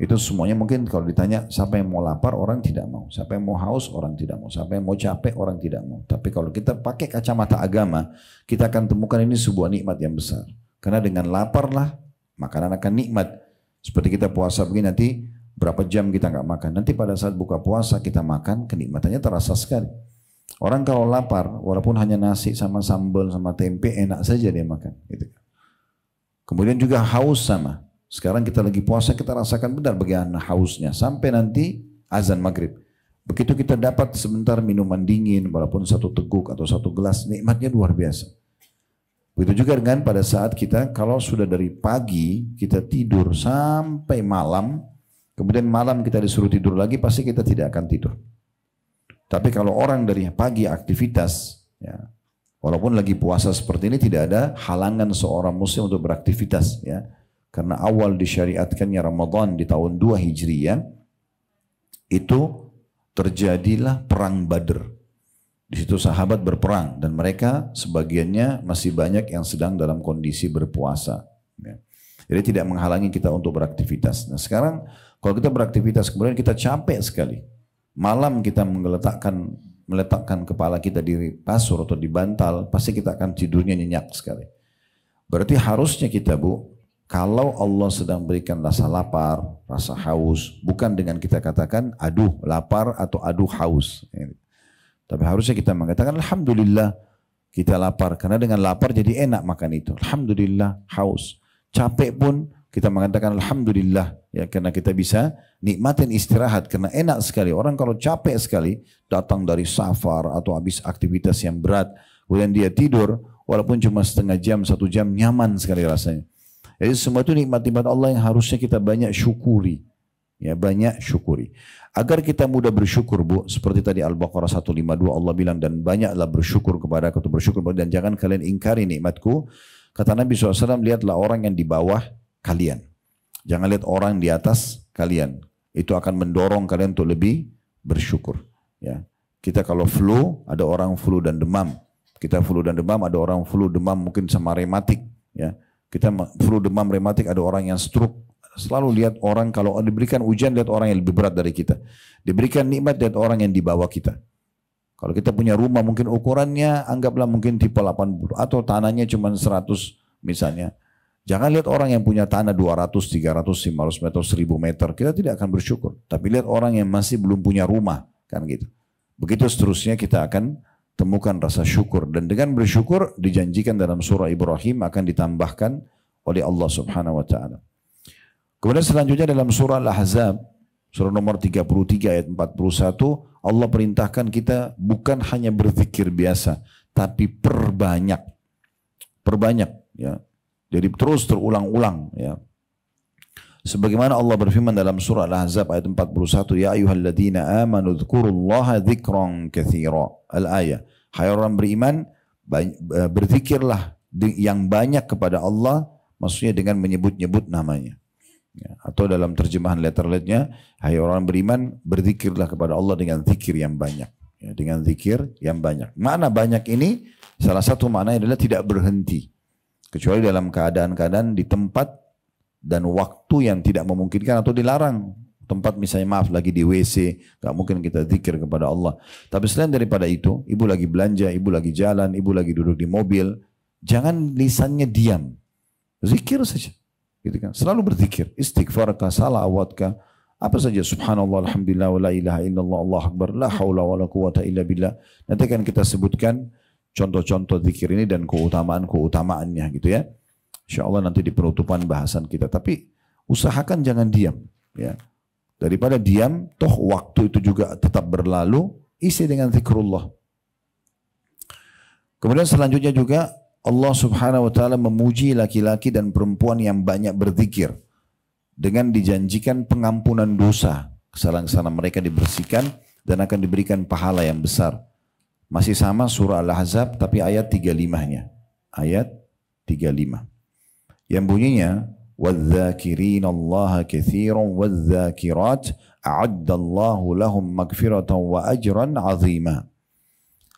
Itu semuanya mungkin kalau ditanya siapa yang mau lapar, orang tidak mau. Siapa yang mau haus, orang tidak mau. Siapa yang mau capek, orang tidak mau. Tapi kalau kita pakai kacamata agama, kita akan temukan ini sebuah nikmat yang besar. Karena dengan lapar lah, makanan akan nikmat. Seperti kita puasa begini, nanti berapa jam kita nggak makan. Nanti pada saat buka puasa kita makan, kenikmatannya terasa sekali. Orang kalau lapar, walaupun hanya nasi sama sambal sama tempe, enak saja dia makan. Gitu. Kemudian juga haus sama. Sekarang kita lagi puasa, kita rasakan benar bagaimana hausnya. Sampai nanti azan maghrib. Begitu kita dapat sebentar minuman dingin, walaupun satu teguk atau satu gelas, nikmatnya luar biasa. Begitu juga dengan pada saat kita, kalau sudah dari pagi, kita tidur sampai malam, kemudian malam kita disuruh tidur lagi, pasti kita tidak akan tidur. Tapi kalau orang dari pagi aktivitas, ya, walaupun lagi puasa seperti ini, tidak ada halangan seorang muslim untuk beraktivitas, ya. Karena awal disyariatkannya Ramadan di tahun 2 Hijriyah, itu terjadilah perang Badr. Di situ sahabat berperang dan mereka sebagiannya masih banyak yang sedang dalam kondisi berpuasa. Ya. Jadi tidak menghalangi kita untuk beraktivitas. Nah sekarang kalau kita beraktivitas kemudian kita capek sekali. Malam kita meletakkan kepala kita di kasur atau di bantal, pasti kita akan tidurnya nyenyak sekali. Berarti harusnya kita, Bu, kalau Allah sedang berikan rasa lapar, rasa haus, bukan dengan kita katakan aduh lapar atau aduh haus. Tapi harusnya kita mengatakan Alhamdulillah kita lapar. Karena dengan lapar jadi enak makan itu. Alhamdulillah haus. Capek pun kita mengatakan Alhamdulillah. Ya, karena kita bisa nikmatin istirahat. Karena enak sekali. Orang kalau capek sekali datang dari safar atau habis aktivitas yang berat. Kemudian dia tidur walaupun cuma setengah jam, 1 jam, nyaman sekali rasanya. Jadi semua itu nikmat-nikmat Allah yang harusnya kita banyak syukuri. Ya, banyak syukuri. Agar kita mudah bersyukur, Bu, seperti tadi Al-Baqarah 152 Allah bilang, dan banyaklah bersyukur kepada aku, bersyukur dan jangan kalian ingkari nikmatku. Kata Nabi SAW, lihatlah orang yang di bawah kalian. Jangan lihat orang di atas kalian. Itu akan mendorong kalian untuk lebih bersyukur. Ya. Kita kalau flu, ada orang flu dan demam. Kita flu dan demam, ada orang flu demam mungkin sama rematik. Ya. Kita flu demam rematik, ada orang yang stroke. Selalu lihat orang, kalau diberikan ujian, lihat orang yang lebih berat dari kita. Diberikan nikmat, lihat orang yang di bawah kita. Kalau kita punya rumah, mungkin ukurannya, anggaplah mungkin tipe 80, atau tanahnya cuma 100 misalnya. Jangan lihat orang yang punya tanah 200, 300, 500 meter, 1000 meter. Kita tidak akan bersyukur. Tapi lihat orang yang masih belum punya rumah. Kan gitu. Begitu seterusnya kita akan temukan rasa syukur. Dan dengan bersyukur dijanjikan dalam surah Ibrahim akan ditambahkan oleh Allah subhanahu wa ta'ala. Kemudian selanjutnya dalam surah Al-Ahzab, surah nomor 33 ayat 41, Allah perintahkan kita bukan hanya berzikir biasa, tapi perbanyak. Perbanyak, ya. Jadi terus terulang-ulang, ya. Sebagaimana Allah berfirman dalam surah Al-Ahzab ayat 41, ya ayyuhalladzina amanu dzkurullaha dzikran katsira. Al-ayah. Hai orang beriman, berzikirlah yang banyak kepada Allah, maksudnya dengan menyebut-nyebut namanya. Ya, atau dalam terjemahan letterletnya, hai orang beriman, berzikirlah kepada Allah dengan zikir yang banyak. Ya, dengan zikir yang banyak. Makna banyak ini, salah satu maknanya adalah tidak berhenti. Kecuali dalam keadaan-keadaan di tempat dan waktu yang tidak memungkinkan atau dilarang. Tempat misalnya maaf lagi di WC, gak mungkin kita zikir kepada Allah. Tapi selain daripada itu, ibu lagi belanja, ibu lagi jalan, ibu lagi duduk di mobil, jangan lisannya diam. Zikir saja. Gitu kan? Selalu berzikir. Istighfarkah, salawatkah, apa saja. Subhanallah, alhamdulillah, wa la ilaha illallah, Allah akbar, la hawla wa la quwata illa billah. Nanti akan kita sebutkan contoh-contoh zikir ini dan keutamaan-keutamaannya gitu ya. Insya Allah nanti di penutupan bahasan kita. Tapi usahakan jangan diam. Ya. Daripada diam, toh waktu itu juga tetap berlalu, isi dengan zikrullah. Kemudian selanjutnya juga Allah subhanahu wa ta'ala memuji laki-laki dan perempuan yang banyak berzikir. Dengan dijanjikan pengampunan dosa. Kesalahan-kesalahan mereka dibersihkan dan akan diberikan pahala yang besar. Masih sama surah Al-Ahzab tapi ayat 35-nya. Ayat 35. Yang bunyinya, وَالذَّاكِرِينَ اللَّهَ كَثِيرًا وَالذَّاكِرَاتِ أَعَدَّ اللَّهُ لَهُمْ مَغْفِرَةً وَأَجْرًا عَظِيمًا.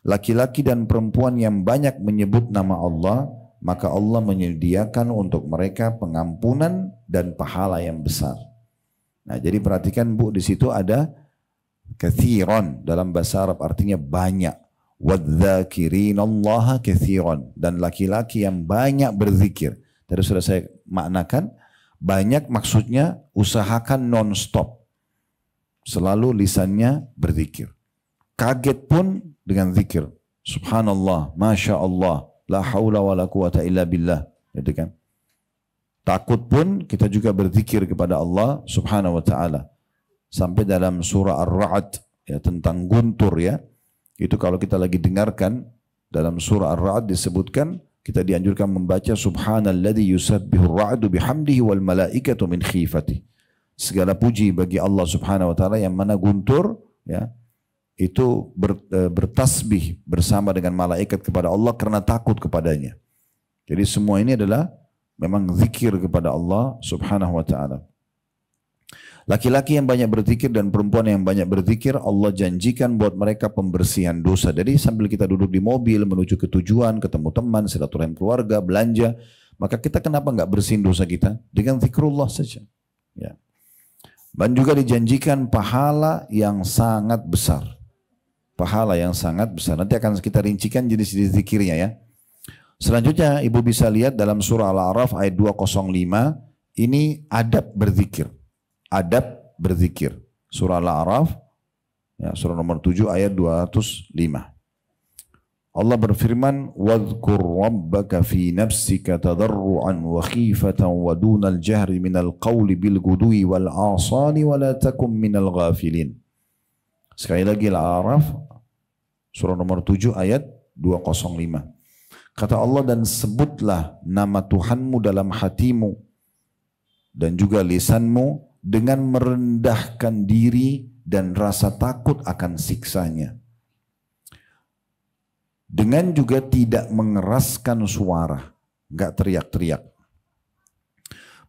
Laki-laki dan perempuan yang banyak menyebut nama Allah, maka Allah menyediakan untuk mereka pengampunan dan pahala yang besar. Nah, jadi perhatikan Bu, di situ ada kathiran dalam bahasa Arab artinya banyak. وَالذَّاكِرِينَ اللَّهَ كَثِيرًا, dan laki-laki yang banyak berzikir. Tadi sudah saya maknakan, banyak maksudnya usahakan non-stop. Selalu lisannya berzikir. Kaget pun dengan zikir. Subhanallah, Masya Allah, la hawla wa la quwata illa billah. Gitu kan? Takut pun kita juga berzikir kepada Allah subhanahu wa ta'ala. Sampai dalam surah Ar-Ra'd ya, tentang guntur ya. Itu kalau kita lagi dengarkan dalam surah Ar-Ra'd disebutkan, kita dianjurkan membaca Subhanalladzi yusabbihu ar-ra'du bihamdihi wal malaikatu min khifati. Segala puji bagi Allah subhanahu wa ta'ala yang mana guntur ya, itu bertasbih bersama dengan malaikat kepada Allah karena takut kepadanya. Jadi semua ini adalah memang zikir kepada Allah subhanahu wa ta'ala. Laki-laki yang banyak berzikir dan perempuan yang banyak berzikir, Allah janjikan buat mereka pembersihan dosa. Jadi sambil kita duduk di mobil menuju ke tujuan, ketemu teman, silaturahim keluarga, belanja, maka kita kenapa nggak bersihin dosa kita dengan zikrullah saja. Ya. Dan juga dijanjikan pahala yang sangat besar. Pahala yang sangat besar. Nanti akan kita rincikan jenis-jenis zikirnya ya. Selanjutnya ibu bisa lihat dalam surah Al-A'raf ayat 205, ini adab berzikir. Adab berzikir. Surah Al-A'raf, ya, surah nomor 7 ayat 205. Allah berfirman, وَاذْكُرْ رَبَّكَ فِي نَفْسِكَ تَضَرُّعًا وَخِيفَةً وَدُونَ الْجَهْرِ مِنَ الْقَوْلِ بِالْغُدُوِّ وَالْآصَالِ وَلَا تَكُنْ مِنَ الْغَافِلِينَ. Sekali lagi Al-A'raf, surah nomor 7 ayat 205. Kata Allah, dan sebutlah nama Tuhanmu dalam hatimu dan juga lisanmu dengan merendahkan diri dan rasa takut akan siksanya. Dengan juga tidak mengeraskan suara, nggak teriak-teriak.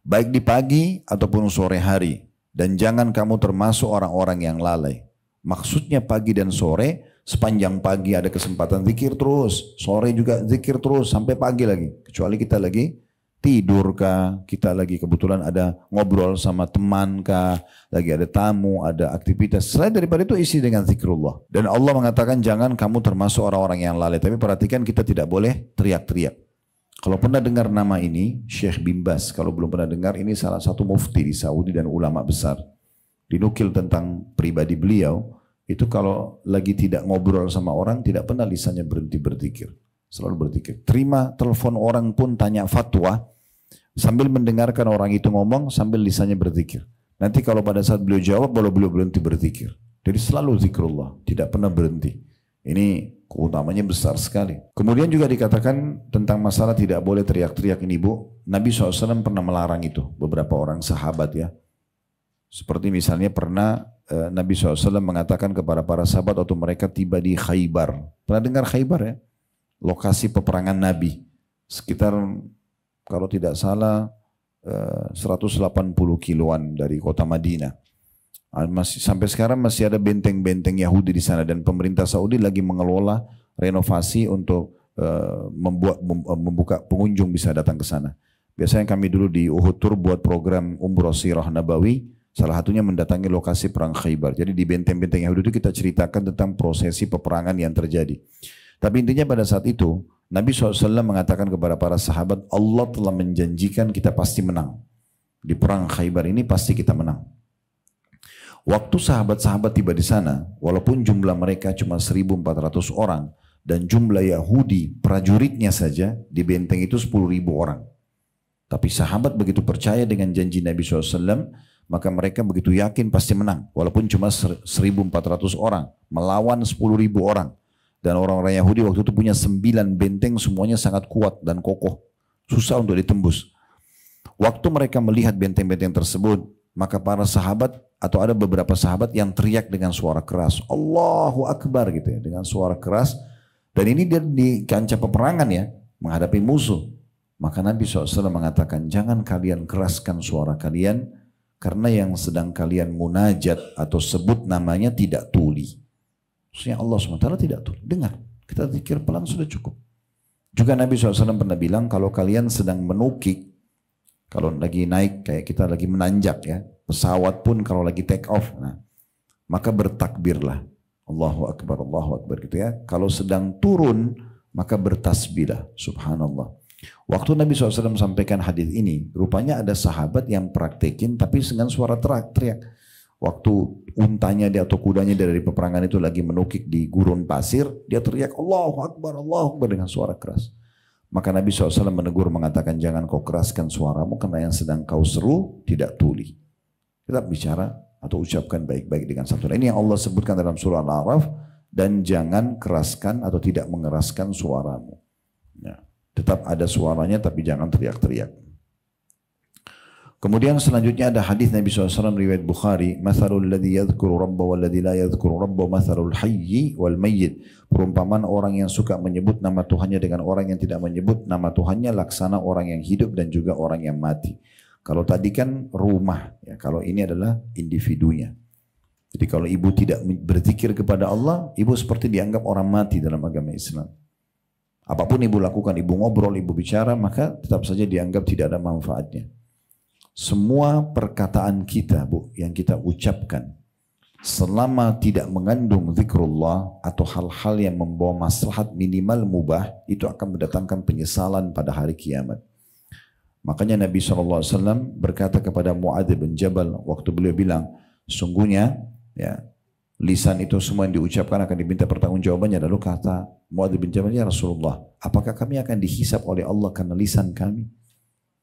Baik di pagi ataupun sore hari. Dan jangan kamu termasuk orang-orang yang lalai. Maksudnya pagi dan sore, sepanjang pagi ada kesempatan zikir terus. Sore juga zikir terus sampai pagi lagi. Kecuali kita lagi tidur kah, kita lagi kebetulan ada ngobrol sama teman kah, lagi ada tamu, ada aktivitas. Selain daripada itu isi dengan zikrullah. Dan Allah mengatakan jangan kamu termasuk orang-orang yang lalai. Tapi perhatikan kita tidak boleh teriak-teriak. Kalau pernah dengar nama ini, Syekh Bin Baz, kalau belum pernah dengar, ini salah satu mufti di Saudi dan ulama besar. Dinukil tentang pribadi beliau, itu kalau lagi tidak ngobrol sama orang, tidak pernah lisannya berhenti berzikir. Selalu berzikir. Terima telepon orang pun tanya fatwa, sambil mendengarkan orang itu ngomong, sambil lisannya berzikir. Nanti kalau pada saat beliau jawab, beliau berhenti berzikir. Jadi selalu zikrullah, tidak pernah berhenti. Ini keutamanya besar sekali. Kemudian juga dikatakan tentang masalah tidak boleh teriak-teriak ini Bu. Nabi SAW pernah melarang itu, beberapa orang sahabat ya. Seperti misalnya pernah Nabi SAW mengatakan kepada para sahabat waktu mereka tiba di Khaybar. Pernah dengar Khaybar ya? Lokasi peperangan Nabi. Sekitar kalau tidak salah 180 kiloan dari kota Madinah. Sampai sekarang masih ada benteng-benteng Yahudi di sana dan pemerintah Saudi lagi mengelola renovasi untuk membuka pengunjung bisa datang ke sana. Biasanya kami dulu di Uhud Tour buat program Umroh Sirah Nabawi, salah satunya mendatangi lokasi perang Khaybar. Jadi di benteng-benteng Yahudi itu kita ceritakan tentang prosesi peperangan yang terjadi. Tapi intinya pada saat itu Nabi SAW mengatakan kepada para sahabat, Allah telah menjanjikan kita pasti menang. Di perang Khaybar ini pasti kita menang. Waktu sahabat-sahabat tiba di sana, walaupun jumlah mereka cuma 1.400 orang dan jumlah Yahudi prajuritnya saja di benteng itu 10.000 orang. Tapi sahabat begitu percaya dengan janji Nabi SAW, maka mereka begitu yakin pasti menang. Walaupun cuma 1.400 orang, melawan 10.000 orang. Dan orang-orang Yahudi waktu itu punya 9 benteng, semuanya sangat kuat dan kokoh. Susah untuk ditembus. Waktu mereka melihat benteng-benteng tersebut, maka para sahabat atau ada beberapa sahabat yang teriak dengan suara keras. Allahu Akbar gitu ya, dengan suara keras. Dan ini dia di kancah peperangan ya, menghadapi musuh. Maka Nabi SAW mengatakan, jangan kalian keraskan suara kalian, karena yang sedang kalian munajat atau sebut namanya tidak tuli. Maksudnya Allah SWT tidak tuli. Dengar, kita zikir pelan sudah cukup. Juga Nabi SAW pernah bilang, kalau kalian sedang menukik, kalau lagi naik kayak kita lagi menanjak ya, pesawat pun kalau lagi take off, nah, maka bertakbirlah. Allahu Akbar gitu ya. Kalau sedang turun, maka bertasbihlah. Subhanallah. Waktu Nabi SAW sampaikan hadis ini, rupanya ada sahabat yang praktekin tapi dengan suara teriak. Waktu untanya dia atau kudanya dari peperangan itu lagi menukik di gurun pasir, dia teriak Allahu Akbar dengan suara keras. Maka Nabi SAW menegur mengatakan, jangan kau keraskan suaramu karena yang sedang kau seru tidak tuli. Kita bicara atau ucapkan baik-baik dengan satu. Ini yang Allah sebutkan dalam surah Al-A'raf, dan jangan keraskan atau tidak mengeraskan suaramu. Ya. Tetap ada suaranya tapi jangan teriak-teriak. Kemudian selanjutnya ada hadis Nabi SAW riwayat Bukhari, "Matsalul ladzi yadhkuru rabbahu wal ladzi la yadhkuru rabbahu matsalul hayyi wal mayyit." Perumpamaan orang yang suka menyebut nama Tuhannya dengan orang yang tidak menyebut nama Tuhannya laksana orang yang hidup dan juga orang yang mati. Kalau tadi kan rumah, ya, kalau ini adalah individunya. Jadi kalau ibu tidak berzikir kepada Allah, ibu seperti dianggap orang mati dalam agama Islam. Apapun ibu lakukan, ibu ngobrol, ibu bicara, maka tetap saja dianggap tidak ada manfaatnya. Semua perkataan kita, Bu, yang kita ucapkan, selama tidak mengandung zikrullah atau hal-hal yang membawa maslahat minimal mubah, itu akan mendatangkan penyesalan pada hari kiamat. Makanya Nabi SAW berkata kepada Mu'adz bin Jabal, waktu beliau bilang, sungguhnya, ya, lisan itu semua yang diucapkan akan diminta pertanggungjawabannya. Lalu kata Mu'adz bin Jabal, ya Rasulullah, apakah kami akan dihisab oleh Allah karena lisan kami?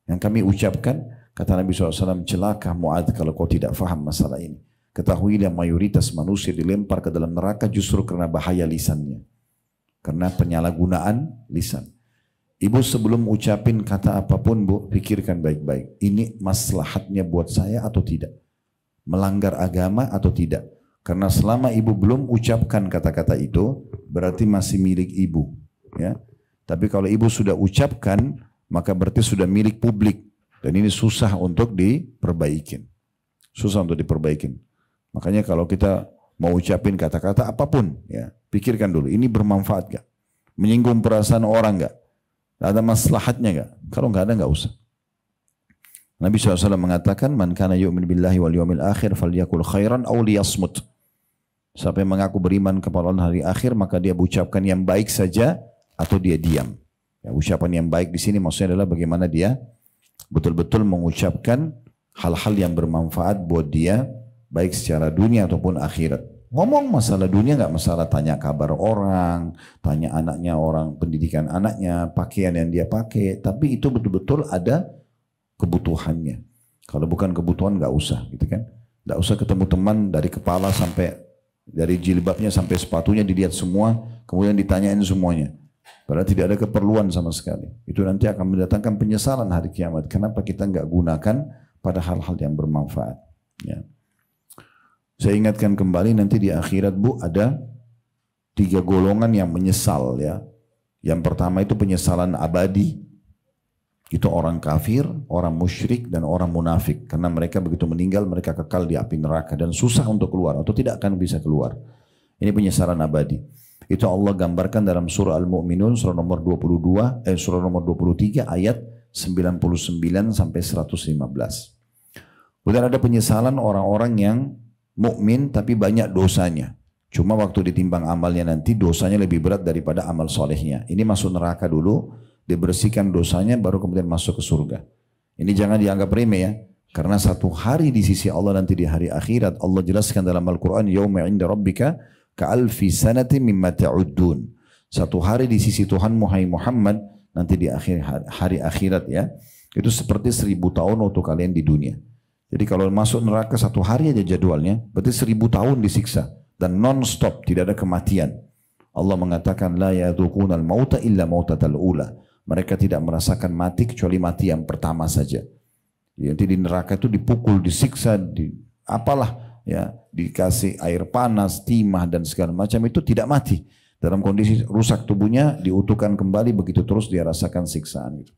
Yang kami ucapkan, kata Nabi SAW, celaka Mu'adz kalau kau tidak faham masalah ini. Ketahuilah mayoritas manusia dilempar ke dalam neraka justru karena bahaya lisannya. Karena penyalahgunaan lisan. Ibu sebelum ucapin kata apapun, Bu, pikirkan baik-baik. Ini maslahatnya buat saya atau tidak? Melanggar agama atau tidak? Karena selama ibu belum ucapkan kata-kata itu, berarti masih milik ibu. Ya. Tapi kalau ibu sudah ucapkan, maka berarti sudah milik publik. Dan ini susah untuk diperbaikin. Susah untuk diperbaikin. Makanya kalau kita mau ucapin kata-kata apapun, ya, pikirkan dulu, ini bermanfaat gak? Menyinggung perasaan orang gak? Ada maslahatnya gak? Kalau gak ada gak usah. Nabi SAW mengatakan, man kana yu'min billahi wal yawmil akhir falyakul khairan aw liyasmut. Siapa yang mengaku beriman kepada hari akhir, maka dia ucapkan yang baik saja atau dia diam. Ya, ucapan yang baik di sini maksudnya adalah bagaimana dia betul-betul mengucapkan hal-hal yang bermanfaat buat dia, baik secara dunia ataupun akhirat. Ngomong masalah dunia nggak masalah, tanya kabar orang, tanya anaknya orang, pendidikan anaknya, pakaian yang dia pakai, tapi itu betul-betul ada kebutuhannya. Kalau bukan kebutuhan nggak usah, gitu kan? Nggak usah ketemu teman dari kepala sampai dari jilbabnya sampai sepatunya dilihat semua, kemudian ditanyain semuanya. Padahal tidak ada keperluan sama sekali. Itu nanti akan mendatangkan penyesalan hari kiamat. Kenapa kita nggak gunakan pada hal-hal yang bermanfaat? Ya. Saya ingatkan kembali nanti di akhirat, Bu, ada 3 golongan yang menyesal, ya. Yang pertama itu penyesalan abadi. Itu orang kafir, orang musyrik, dan orang munafik. Karena mereka begitu meninggal, mereka kekal di api neraka dan susah untuk keluar atau tidak akan bisa keluar. Ini penyesalan abadi. Itu Allah gambarkan dalam surah Al-Mu'minun surah nomor 22 surah nomor 23 ayat 99 sampai 115. Kemudian ada penyesalan orang-orang yang mukmin tapi banyak dosanya. Cuma waktu ditimbang amalnya nanti dosanya lebih berat daripada amal solehnya. Ini masuk neraka dulu, dibersihkan dosanya baru kemudian masuk ke surga. Ini jangan dianggap remeh ya. Karena satu hari di sisi Allah nanti di hari akhirat Allah jelaskan dalam Al-Quran yauma 'inda rabbika ka'alfi sanati mimma ta'uddun. Satu hari di sisi Tuhanmu hai Muhammad nanti di hari akhirat ya. Itu seperti 1000 tahun waktu kalian di dunia. Jadi kalau masuk neraka satu hari aja jadwalnya, berarti 1000 tahun disiksa dan non-stop, tidak ada kematian. Allah mengatakan la yadzuqunal mauta illa mautatal ula. Mereka tidak merasakan mati kecuali mati yang pertama saja. Jadi di neraka itu dipukul, disiksa, apalah ya, dikasih air panas, timah dan segala macam itu tidak mati. Dalam kondisi rusak tubuhnya diutuhkan kembali begitu terus dia rasakan siksaan gitu.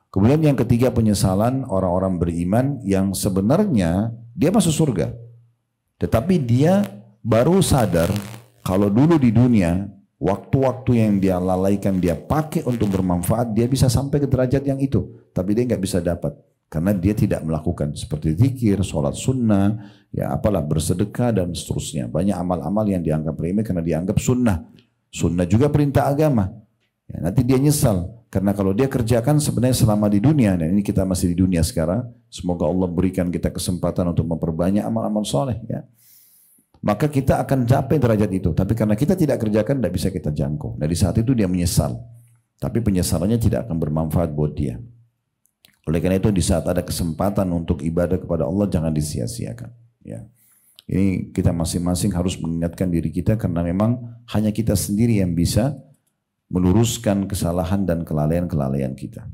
Kemudian yang ketiga penyesalan orang-orang beriman yang sebenarnya dia masuk surga. Tetapi dia baru sadar kalau dulu di dunia waktu-waktu yang dia lalaikan dia pakai untuk bermanfaat dia bisa sampai ke derajat yang itu. Tapi dia nggak bisa dapat. Karena dia tidak melakukan seperti zikir, sholat sunnah, ya apalah bersedekah dan seterusnya. Banyak amal-amal yang dianggap remeh karena dianggap sunnah. Sunnah juga perintah agama. Ya, nanti dia nyesal. Karena kalau dia kerjakan sebenarnya selama di dunia, dan ini kita masih di dunia sekarang, semoga Allah berikan kita kesempatan untuk memperbanyak amal-amal soleh. Ya. Maka kita akan capai derajat itu. Tapi karena kita tidak kerjakan, tidak bisa kita jangkau. Nah di saat itu dia menyesal. Tapi penyesalannya tidak akan bermanfaat buat dia. Oleh karena itu di saat ada kesempatan untuk ibadah kepada Allah, jangan disia-siakan. Ya. Ini kita masing-masing harus mengingatkan diri kita karena memang hanya kita sendiri yang bisa meluruskan kesalahan dan kelalaian-kelalaian kita.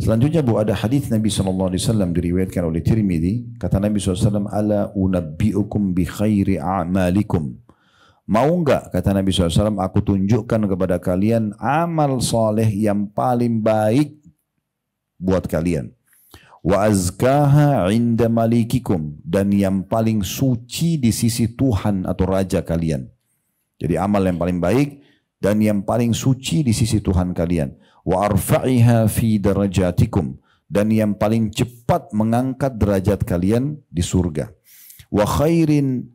Selanjutnya ada hadis Nabi SAW diriwayatkan oleh Tirmidzi. Kata Nabi SAW, ala unabbi'ukum bi khairi a'malikum. Mau enggak, kata Nabi SAW, aku tunjukkan kepada kalian amal soleh yang paling baik buat kalian. Wa azkaha inda malikikum. Dan yang paling suci di sisi Tuhan atau Raja kalian. Jadi amal yang paling baik dan yang paling suci di sisi Tuhan kalian. Wa arfa'iha fi darajatikum. Dan yang paling cepat mengangkat derajat kalian di surga. Wa khairin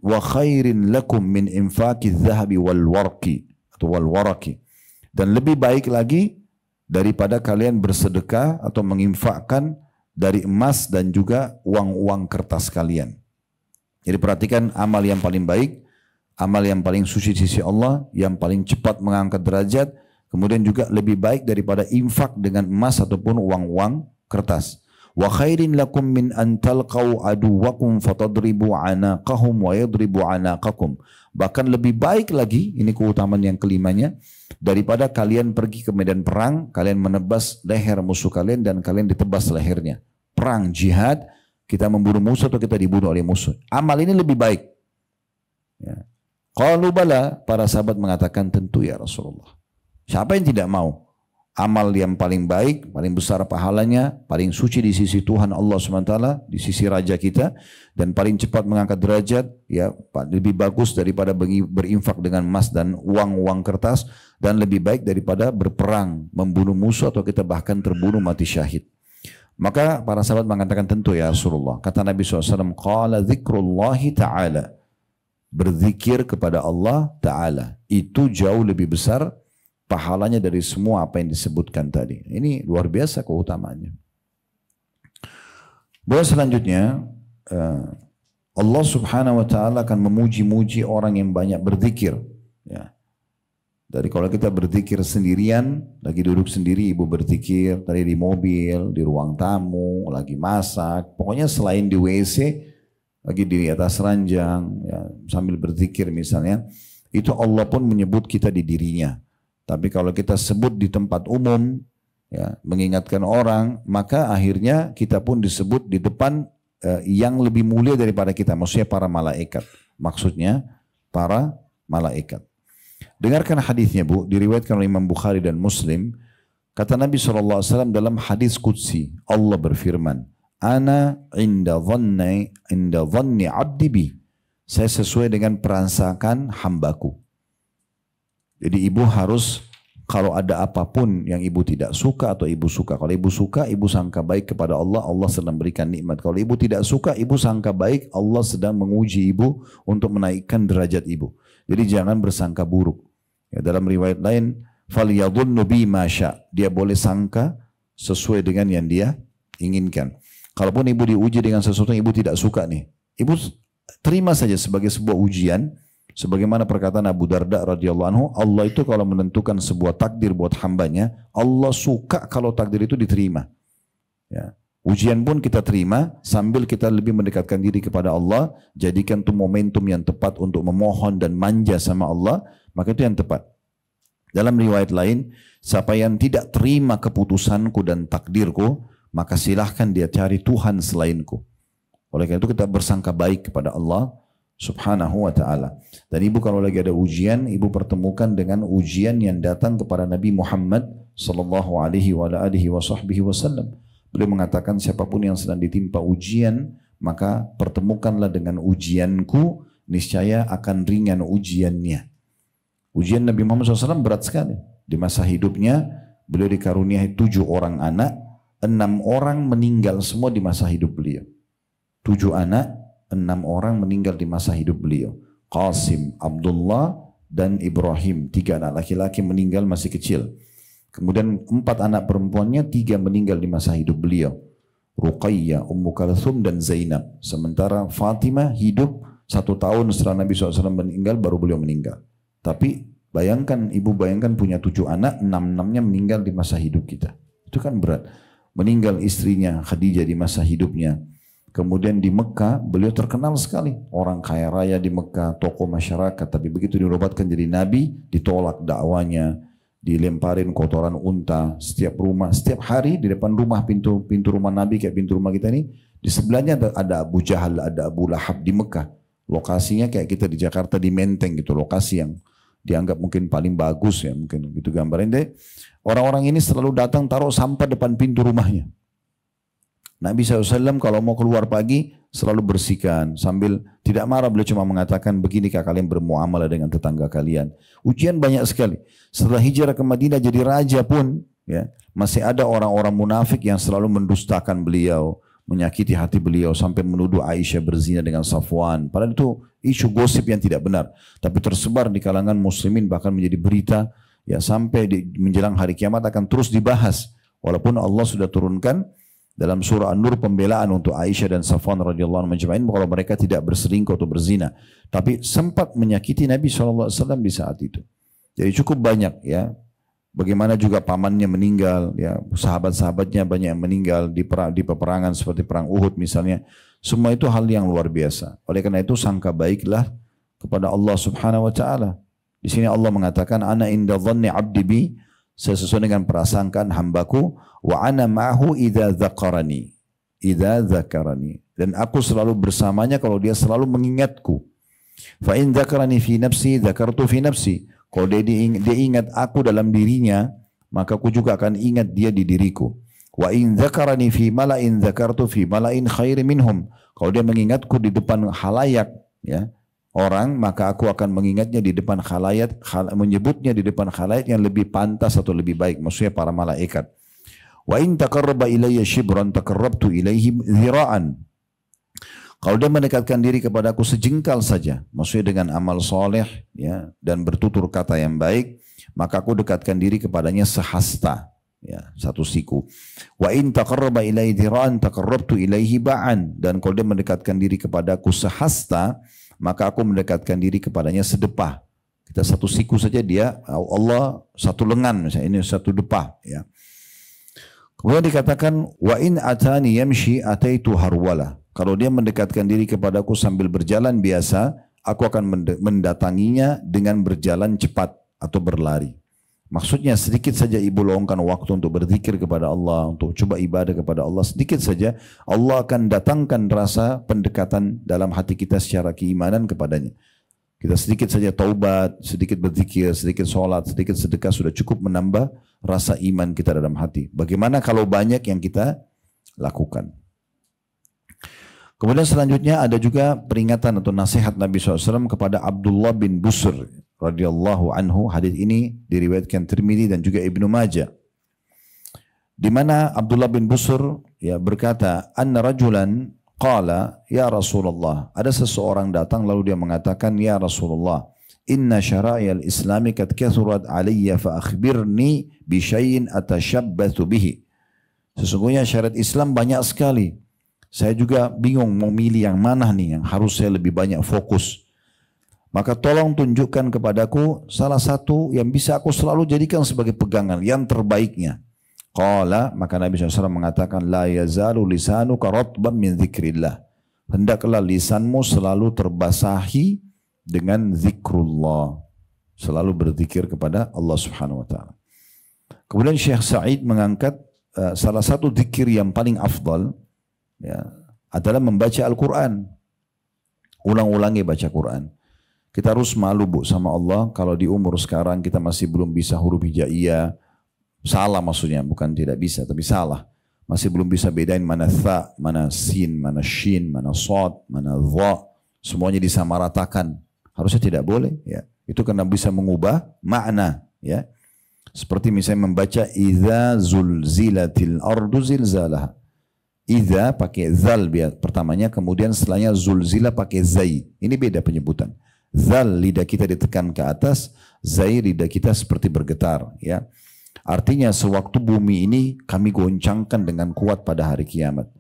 lakum min infaqi dhahabi wal warqi atau wal waraqi. Dan lebih baik lagi daripada kalian bersedekah atau menginfakkan dari emas dan juga uang-uang kertas kalian. Jadi perhatikan amal yang paling baik, amal yang paling suci di sisi Allah, yang paling cepat mengangkat derajat, kemudian juga lebih baik daripada infak dengan emas ataupun uang-uang kertas. Wa khairin lakum min an talqaw aduwakum fatadribu anaqahum wa yadribu anaqakum. Bahkan lebih baik lagi, ini keutamaan yang kelimanya, daripada kalian pergi ke medan perang, kalian menebas leher musuh kalian dan kalian ditebas lehernya. Perang, jihad, kita membunuh musuh atau kita dibunuh oleh musuh. Amal ini lebih baik. Ya. Qalu bala, para sahabat mengatakan tentu ya Rasulullah. Siapa yang tidak mau? Amal yang paling baik, paling besar pahalanya, paling suci di sisi Tuhan Allah SWT, di sisi Raja kita, dan paling cepat mengangkat derajat, ya lebih bagus daripada berinfak dengan emas dan uang-uang kertas, dan lebih baik daripada berperang, membunuh musuh atau kita bahkan terbunuh mati syahid. Maka para sahabat mengatakan tentu ya Rasulullah. Kata Nabi SAW, qala dzikrullahi ta'ala. Berzikir kepada Allah Ta'ala. Itu jauh lebih besar pahalanya dari semua apa yang disebutkan tadi. Ini luar biasa keutamaannya. Bahwa selanjutnya Allah Subhanahu wa taala akan memuji-muji orang yang banyak berzikir, ya. Dari kalau kita berzikir sendirian, lagi duduk sendiri ibu berzikir, tadi di mobil, di ruang tamu, lagi masak, pokoknya selain di WC, lagi di atas ranjang, ya, sambil berzikir misalnya, itu Allah pun menyebut kita di dirinya. Tapi kalau kita sebut di tempat umum, ya, mengingatkan orang, maka akhirnya kita pun disebut di depan yang lebih mulia daripada kita. Maksudnya para malaikat. Maksudnya para malaikat. Dengarkan hadisnya Bu, diriwayatkan oleh Imam Bukhari dan Muslim. Kata Nabi SAW dalam hadis Qudsi, Allah berfirman, Ana inda dhanni abdi bi. Saya sesuai dengan perasaan hambaku. Jadi ibu harus, kalau ada apapun yang ibu tidak suka atau ibu suka. Kalau ibu suka, ibu sangka baik kepada Allah, Allah sedang berikan nikmat. Kalau ibu tidak suka, ibu sangka baik, Allah sedang menguji ibu untuk menaikkan derajat ibu. Jadi jangan bersangka buruk. Ya, dalam riwayat lain, فَلْيَظُنُّ بِي مَا شَاءَ. Dia boleh sangka sesuai dengan yang dia inginkan. Kalaupun ibu diuji dengan sesuatu yang ibu tidak suka nih, ibu terima saja sebagai sebuah ujian. Sebagaimana perkataan Abu Darda radhiyallahu anhu, Allah itu kalau menentukan sebuah takdir buat hambanya, Allah suka kalau takdir itu diterima. Ya. Ujian pun kita terima sambil kita lebih mendekatkan diri kepada Allah, jadikan itu momentum yang tepat untuk memohon dan manja sama Allah, maka itu yang tepat. Dalam riwayat lain, siapa yang tidak terima keputusanku dan takdirku, maka silahkan dia cari Tuhan selainku. Oleh karena itu kita bersangka baik kepada Allah Subhanahu wa ta'ala. Dan ibu kalau lagi ada ujian, ibu pertemukan dengan ujian yang datang kepada Nabi Muhammad sallallahu alaihi wasallam. Beliau mengatakan siapapun yang sedang ditimpa ujian, maka pertemukanlah dengan ujianku, niscaya akan ringan ujiannya. Ujian Nabi Muhammad SAW berat sekali. Di masa hidupnya, beliau dikaruniai 7 orang anak, 6 orang meninggal semua di masa hidup beliau. 7 anak, 6 orang meninggal di masa hidup beliau. Qasim, Abdullah, dan Ibrahim. 3 anak laki-laki meninggal masih kecil. Kemudian 4 anak perempuannya, 3 meninggal di masa hidup beliau. Ruqayyah, Ummu Kalthum, dan Zainab. Sementara Fatimah hidup 1 tahun setelah Nabi SAW meninggal, baru beliau meninggal. Tapi bayangkan, ibu bayangkan punya 7 anak, 6-6-nya meninggal di masa hidup kita. Itu kan berat. Meninggal istrinya Khadijah di masa hidupnya. Kemudian di Mekah beliau terkenal sekali. Orang kaya raya di Mekah, tokoh masyarakat. Tapi begitu dinobatkan jadi nabi, ditolak dakwanya. Dilemparin kotoran unta. Setiap rumah, setiap hari di depan rumah, pintu rumah nabi kayak pintu rumah kita ini. Di sebelahnya ada Abu Jahal, ada Abu Lahab di Mekah. Lokasinya kayak kita di Jakarta di Menteng gitu. Lokasi yang dianggap mungkin paling bagus ya. Mungkin gitu gambarin deh. Orang-orang ini selalu datang taruh sampah depan pintu rumahnya. Nabi SAW kalau mau keluar pagi selalu bersihkan. Sambil tidak marah, beliau cuma mengatakan, beginikah kalian bermuamalah dengan tetangga kalian. Ujian banyak sekali. Setelah hijrah ke Madinah jadi raja pun, ya, masih ada orang-orang munafik yang selalu mendustakan beliau, menyakiti hati beliau, sampai menuduh Aisyah berzina dengan Safwan. Padahal itu isu gosip yang tidak benar. Tapi tersebar di kalangan muslimin, bahkan menjadi berita, ya, sampai menjelang hari kiamat akan terus dibahas. Walaupun Allah sudah turunkan dalam surah An-Nur pembelaan untuk Aisyah dan Safwan radhiyallahu anhu majma'in kalau mereka tidak berselingkuh atau berzina. Tapi sempat menyakiti Nabi SAW di saat itu. Jadi cukup banyak ya. Bagaimana juga pamannya meninggal, ya, sahabat-sahabatnya banyak yang meninggal di peperangan seperti perang Uhud misalnya. Semua itu hal yang luar biasa. Oleh karena itu sangka baiklah kepada Allah Subhanahu wa taala. Di sini Allah mengatakan, ana inda dhanni 'abdi bi, saya sesuai dengan prasangkaan hambaku, wa ana ma'ahu idza dzakarani. Idza dzakarani. Dan aku selalu bersamanya kalau dia selalu mengingatku. Fa in dzakarani fi nafsi dzakartu fi nafsi. Kalau dia ingat aku dalam dirinya, maka aku juga akan ingat dia di diriku. Wa in dzakarani fi mala'in dzakartu fi mala'in khairi minhum. Kalau dia mengingatku di depan khalayak, ya, orang, maka aku akan mengingatnya di depan khalayak, menyebutnya di depan khalayak yang lebih pantas atau lebih baik, maksudnya para malaikat. Wa in taqarraba ilayya shibran taqarrabtu ilaihi dhira'an. Kalau dia mendekatkan diri kepadaku sejengkal saja, maksudnya dengan amal soleh, ya, dan bertutur kata yang baik, maka aku dekatkan diri kepadanya sehasta, ya, 1 siku. Wa in taqarraba ilayya dhira'an taqarrabtu ilaihi ba'an. Dan kalau dia mendekatkan diri kepadaku sehasta, maka aku mendekatkan diri kepadanya sedepah. Kita 1 siku saja, dia Allah 1 lengan, misalnya ini 1 depah, ya. Kemudian dikatakan, wa in atani yamshi ataitu harwala. Kalau dia mendekatkan diri kepadaku sambil berjalan biasa, aku akan mendatanginya dengan berjalan cepat atau berlari. Maksudnya sedikit saja ibu luangkan waktu untuk berzikir kepada Allah, untuk coba ibadah kepada Allah, sedikit saja Allah akan datangkan rasa pendekatan dalam hati kita secara keimanan kepadanya. Kita sedikit saja taubat, sedikit berzikir, sedikit sholat, sedikit sedekah sudah cukup menambah rasa iman kita dalam hati. Bagaimana kalau banyak yang kita lakukan? Kemudian selanjutnya ada juga peringatan atau nasihat Nabi SAW kepada Abdullah bin Busr. radhiyallahu anhu, hadis ini diriwayatkan Tirmidzi dan juga Ibnu Majah, di mana Abdullah bin Busr ya berkata, anna rajulan qala ya Rasulullah, ada seseorang datang lalu dia mengatakan, ya Rasulullah, inna syara'iyal islami kad kathurat alayya fa akhbirni bi syai'in atashabbathu bihi. Sesungguhnya syariat Islam banyak sekali. Saya juga bingung mau milih yang mana nih yang harus saya lebih banyak fokus. Maka tolong tunjukkan kepadaku salah satu yang bisa aku selalu jadikan sebagai pegangan, yang terbaiknya. Qala, maka Nabi SAW mengatakan, la yazalu lisanuka ratban min dzikrillah. Hendaklah lisanmu selalu terbasahi dengan zikrullah. Selalu berzikir kepada Allah Subhanahu wa taala. Kemudian Syekh Sa'id mengangkat salah satu zikir yang paling afdal ya, adalah membaca Al-Quran. Ulang-ulangi baca Quran. Kita harus malu Bu sama Allah kalau di umur sekarang kita masih belum bisa huruf hijaiyah. Salah maksudnya, bukan tidak bisa, tapi salah. Masih belum bisa bedain mana tha, mana sin, mana shin, mana sod, mana dha. Semuanya disamaratakan. Harusnya tidak boleh. Ya. Itu karena bisa mengubah makna. Ya. Seperti misalnya membaca idza zulzilatil ardu zilzalaha. Idza pakai zal biar pertamanya, kemudian setelahnya zulzila pakai zai. Ini beda penyebutan. Zal lidah kita ditekan ke atas, zai lidah kita seperti bergetar, ya. Artinya sewaktu bumi ini kami goncangkan dengan kuat pada hari kiamat.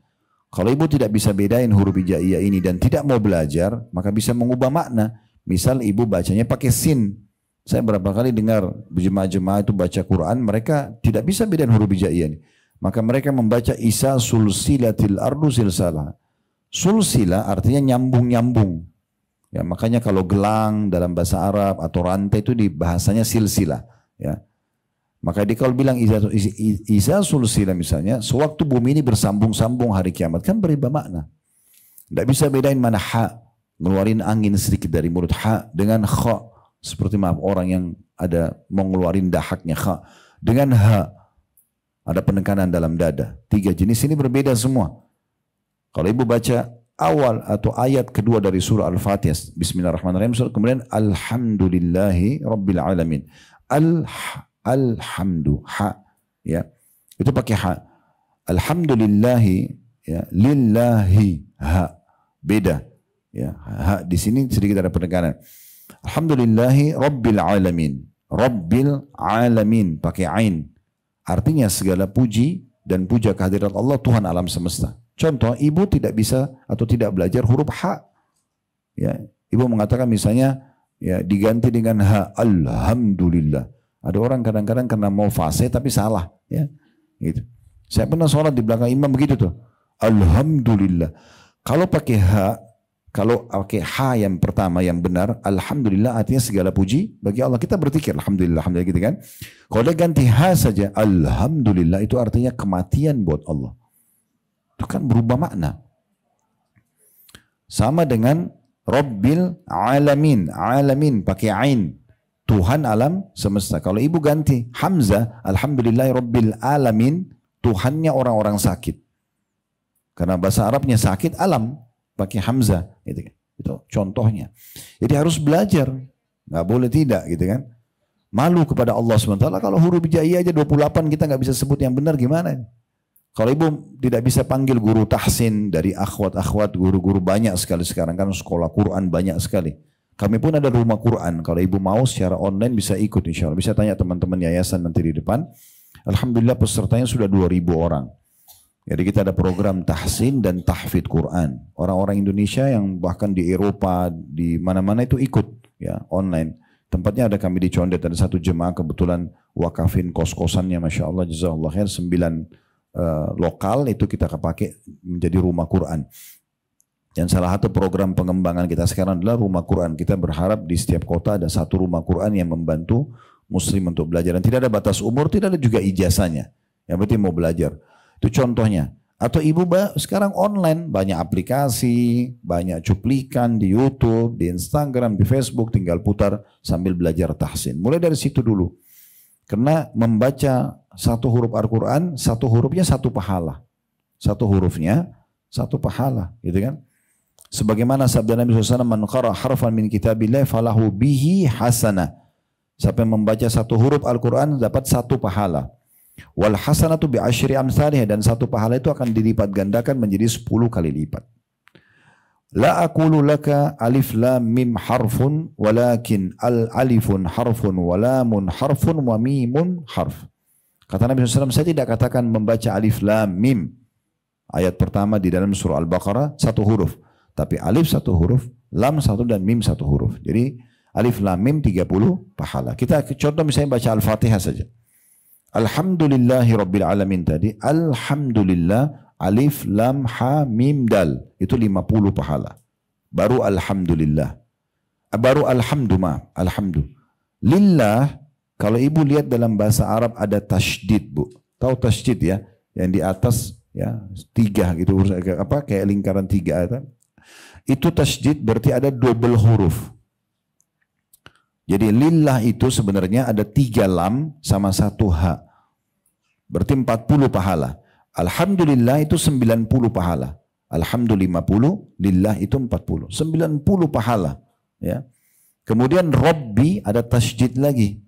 Kalau ibu tidak bisa bedain huruf hijaiyah ini dan tidak mau belajar, maka bisa mengubah makna. Misal ibu bacanya pakai sin. Saya berapa kali dengar jemaah-jemaah itu baca Quran, mereka tidak bisa bedain huruf hijaiyah ini. Maka mereka membaca isa sulsilatil ardu silsalah. Sulsila artinya nyambung-nyambung. Ya, makanya kalau gelang dalam bahasa Arab atau rantai itu di bahasanya silsilah. Ya. Maka dia kalau bilang isa sulsilah misalnya, sewaktu bumi ini bersambung-sambung hari kiamat, kan berubah makna. Tidak bisa bedain mana ha, ngeluarin angin sedikit dari mulut ha, dengan kha, seperti maaf orang yang ada mau ngeluarin dahaknya kha, dengan ha, ada penekanan dalam dada. Tiga jenis ini berbeda semua. Kalau ibu baca awal atau ayat kedua dari surah Al-Fatihah, Bismillahirrahmanirrahim, kemudian Alhamdulillahi Rabbil Alamin. Alhamdu, ha, ya, itu pakai ha. Alhamdulillahi, ya, lillahi, ha, beda, ya, ha di sini sedikit ada penekanan. Alhamdulillahi Rabbil Alamin, Rabbil Alamin pakai ain. Artinya segala puji dan puja kehadirat Allah Tuhan alam semesta. Contoh, ibu tidak bisa atau tidak belajar huruf ha. Ya, ibu mengatakan misalnya ya diganti dengan ha, alhamdulillah. Ada orang kadang-kadang karena mau fase tapi salah, ya. Gitu. Saya pernah sholat di belakang imam begitu tuh. Alhamdulillah. Kalau pakai ha, kalau pakai ha yang pertama yang benar, alhamdulillah artinya segala puji bagi Allah. Kita berzikir alhamdulillah, alhamdulillah gitu kan. Kalau dia ganti ha saja, alhamdulillah, itu artinya kematian buat Allah. Itu kan berubah makna. Sama dengan Rabbil Alamin. Alamin pakai ain. Tuhan alam semesta. Kalau ibu ganti Hamzah, Alhamdulillah Rabbil Alamin, Tuhannya orang-orang sakit. Karena bahasa Arabnya sakit, alam. Pakai Hamzah. Gitu. Itu contohnya. Jadi harus belajar. Nggak boleh tidak gitu kan. Malu kepada Allah SWT. Kalau huruf hijaiyah aja 28 kita nggak bisa sebut yang benar gimana? Kalau ibu tidak bisa panggil guru tahsin dari akhwat-akhwat, guru-guru banyak sekali sekarang kan, sekolah Quran banyak sekali. Kami pun ada rumah Quran. Kalau ibu mau secara online bisa ikut insya Allah. Bisa tanya teman-teman yayasan nanti di depan. Alhamdulillah pesertanya sudah 2.000 orang. Jadi kita ada program tahsin dan tahfidz Quran. Orang-orang Indonesia yang bahkan di Eropa, di mana-mana itu ikut ya online. Tempatnya ada kami di Condet, ada satu jemaah kebetulan wakafin kos-kosannya, Masya Allah, jazakallah khair, 9 lokal itu kita pakai menjadi rumah Quran. Dan salah satu program pengembangan kita sekarang adalah rumah Quran. Kita berharap di setiap kota ada satu rumah Quran yang membantu muslim untuk belajar. Dan tidak ada batas umur, tidak ada juga ijazahnya. Yang penting mau belajar. Itu contohnya. Atau ibu sekarang online, banyak aplikasi, banyak cuplikan di YouTube, di Instagram, di Facebook, tinggal putar sambil belajar tahsin. Mulai dari situ dulu. Karena membaca satu huruf Al-Quran, satu hurufnya satu pahala. Satu hurufnya satu pahala, gitu kan. Sebagaimana sabda Nabi SAW, man qara harfan min kitabillah falahu bihi hasanah. Siapa yang membaca satu huruf Al-Quran dapat satu pahala. Wal hasanatu bi asyri amsalih, dan satu pahala itu akan dilipat gandakan menjadi 10 kali lipat. La aqulu laka alif lam mim harfun walakin al alifun harfun wa lamun harfun wa mimun harf. Kata Nabi SAW, saya tidak katakan membaca alif lam mim. Ayat pertama di dalam surah Al-Baqarah satu huruf. Tapi alif satu huruf, lam satu dan mim satu huruf. Jadi alif lam mim 30 pahala. Kita contoh misalnya baca Al-Fatihah saja. Alhamdulillahi Rabbil Alamin tadi. Alhamdulillah alif lam ha mim dal. Itu 50 pahala. Baru Alhamdulillah. Baru Alhamdu maaf. Alhamdu. Lillah. Kalau ibu lihat dalam bahasa Arab ada tasydid, Bu. Tahu tasydid ya? Yang di atas ya 3 gitu, apa kayak lingkaran 3 itu. Itu tasydid berarti ada double huruf. Jadi lillah itu sebenarnya ada 3 lam sama 1 ha. Berarti 40 pahala. Alhamdulillah itu 90 pahala. Alhamdulillah 50, lillah itu 40. 90 pahala. Ya. Kemudian Rabbi ada tasydid lagi.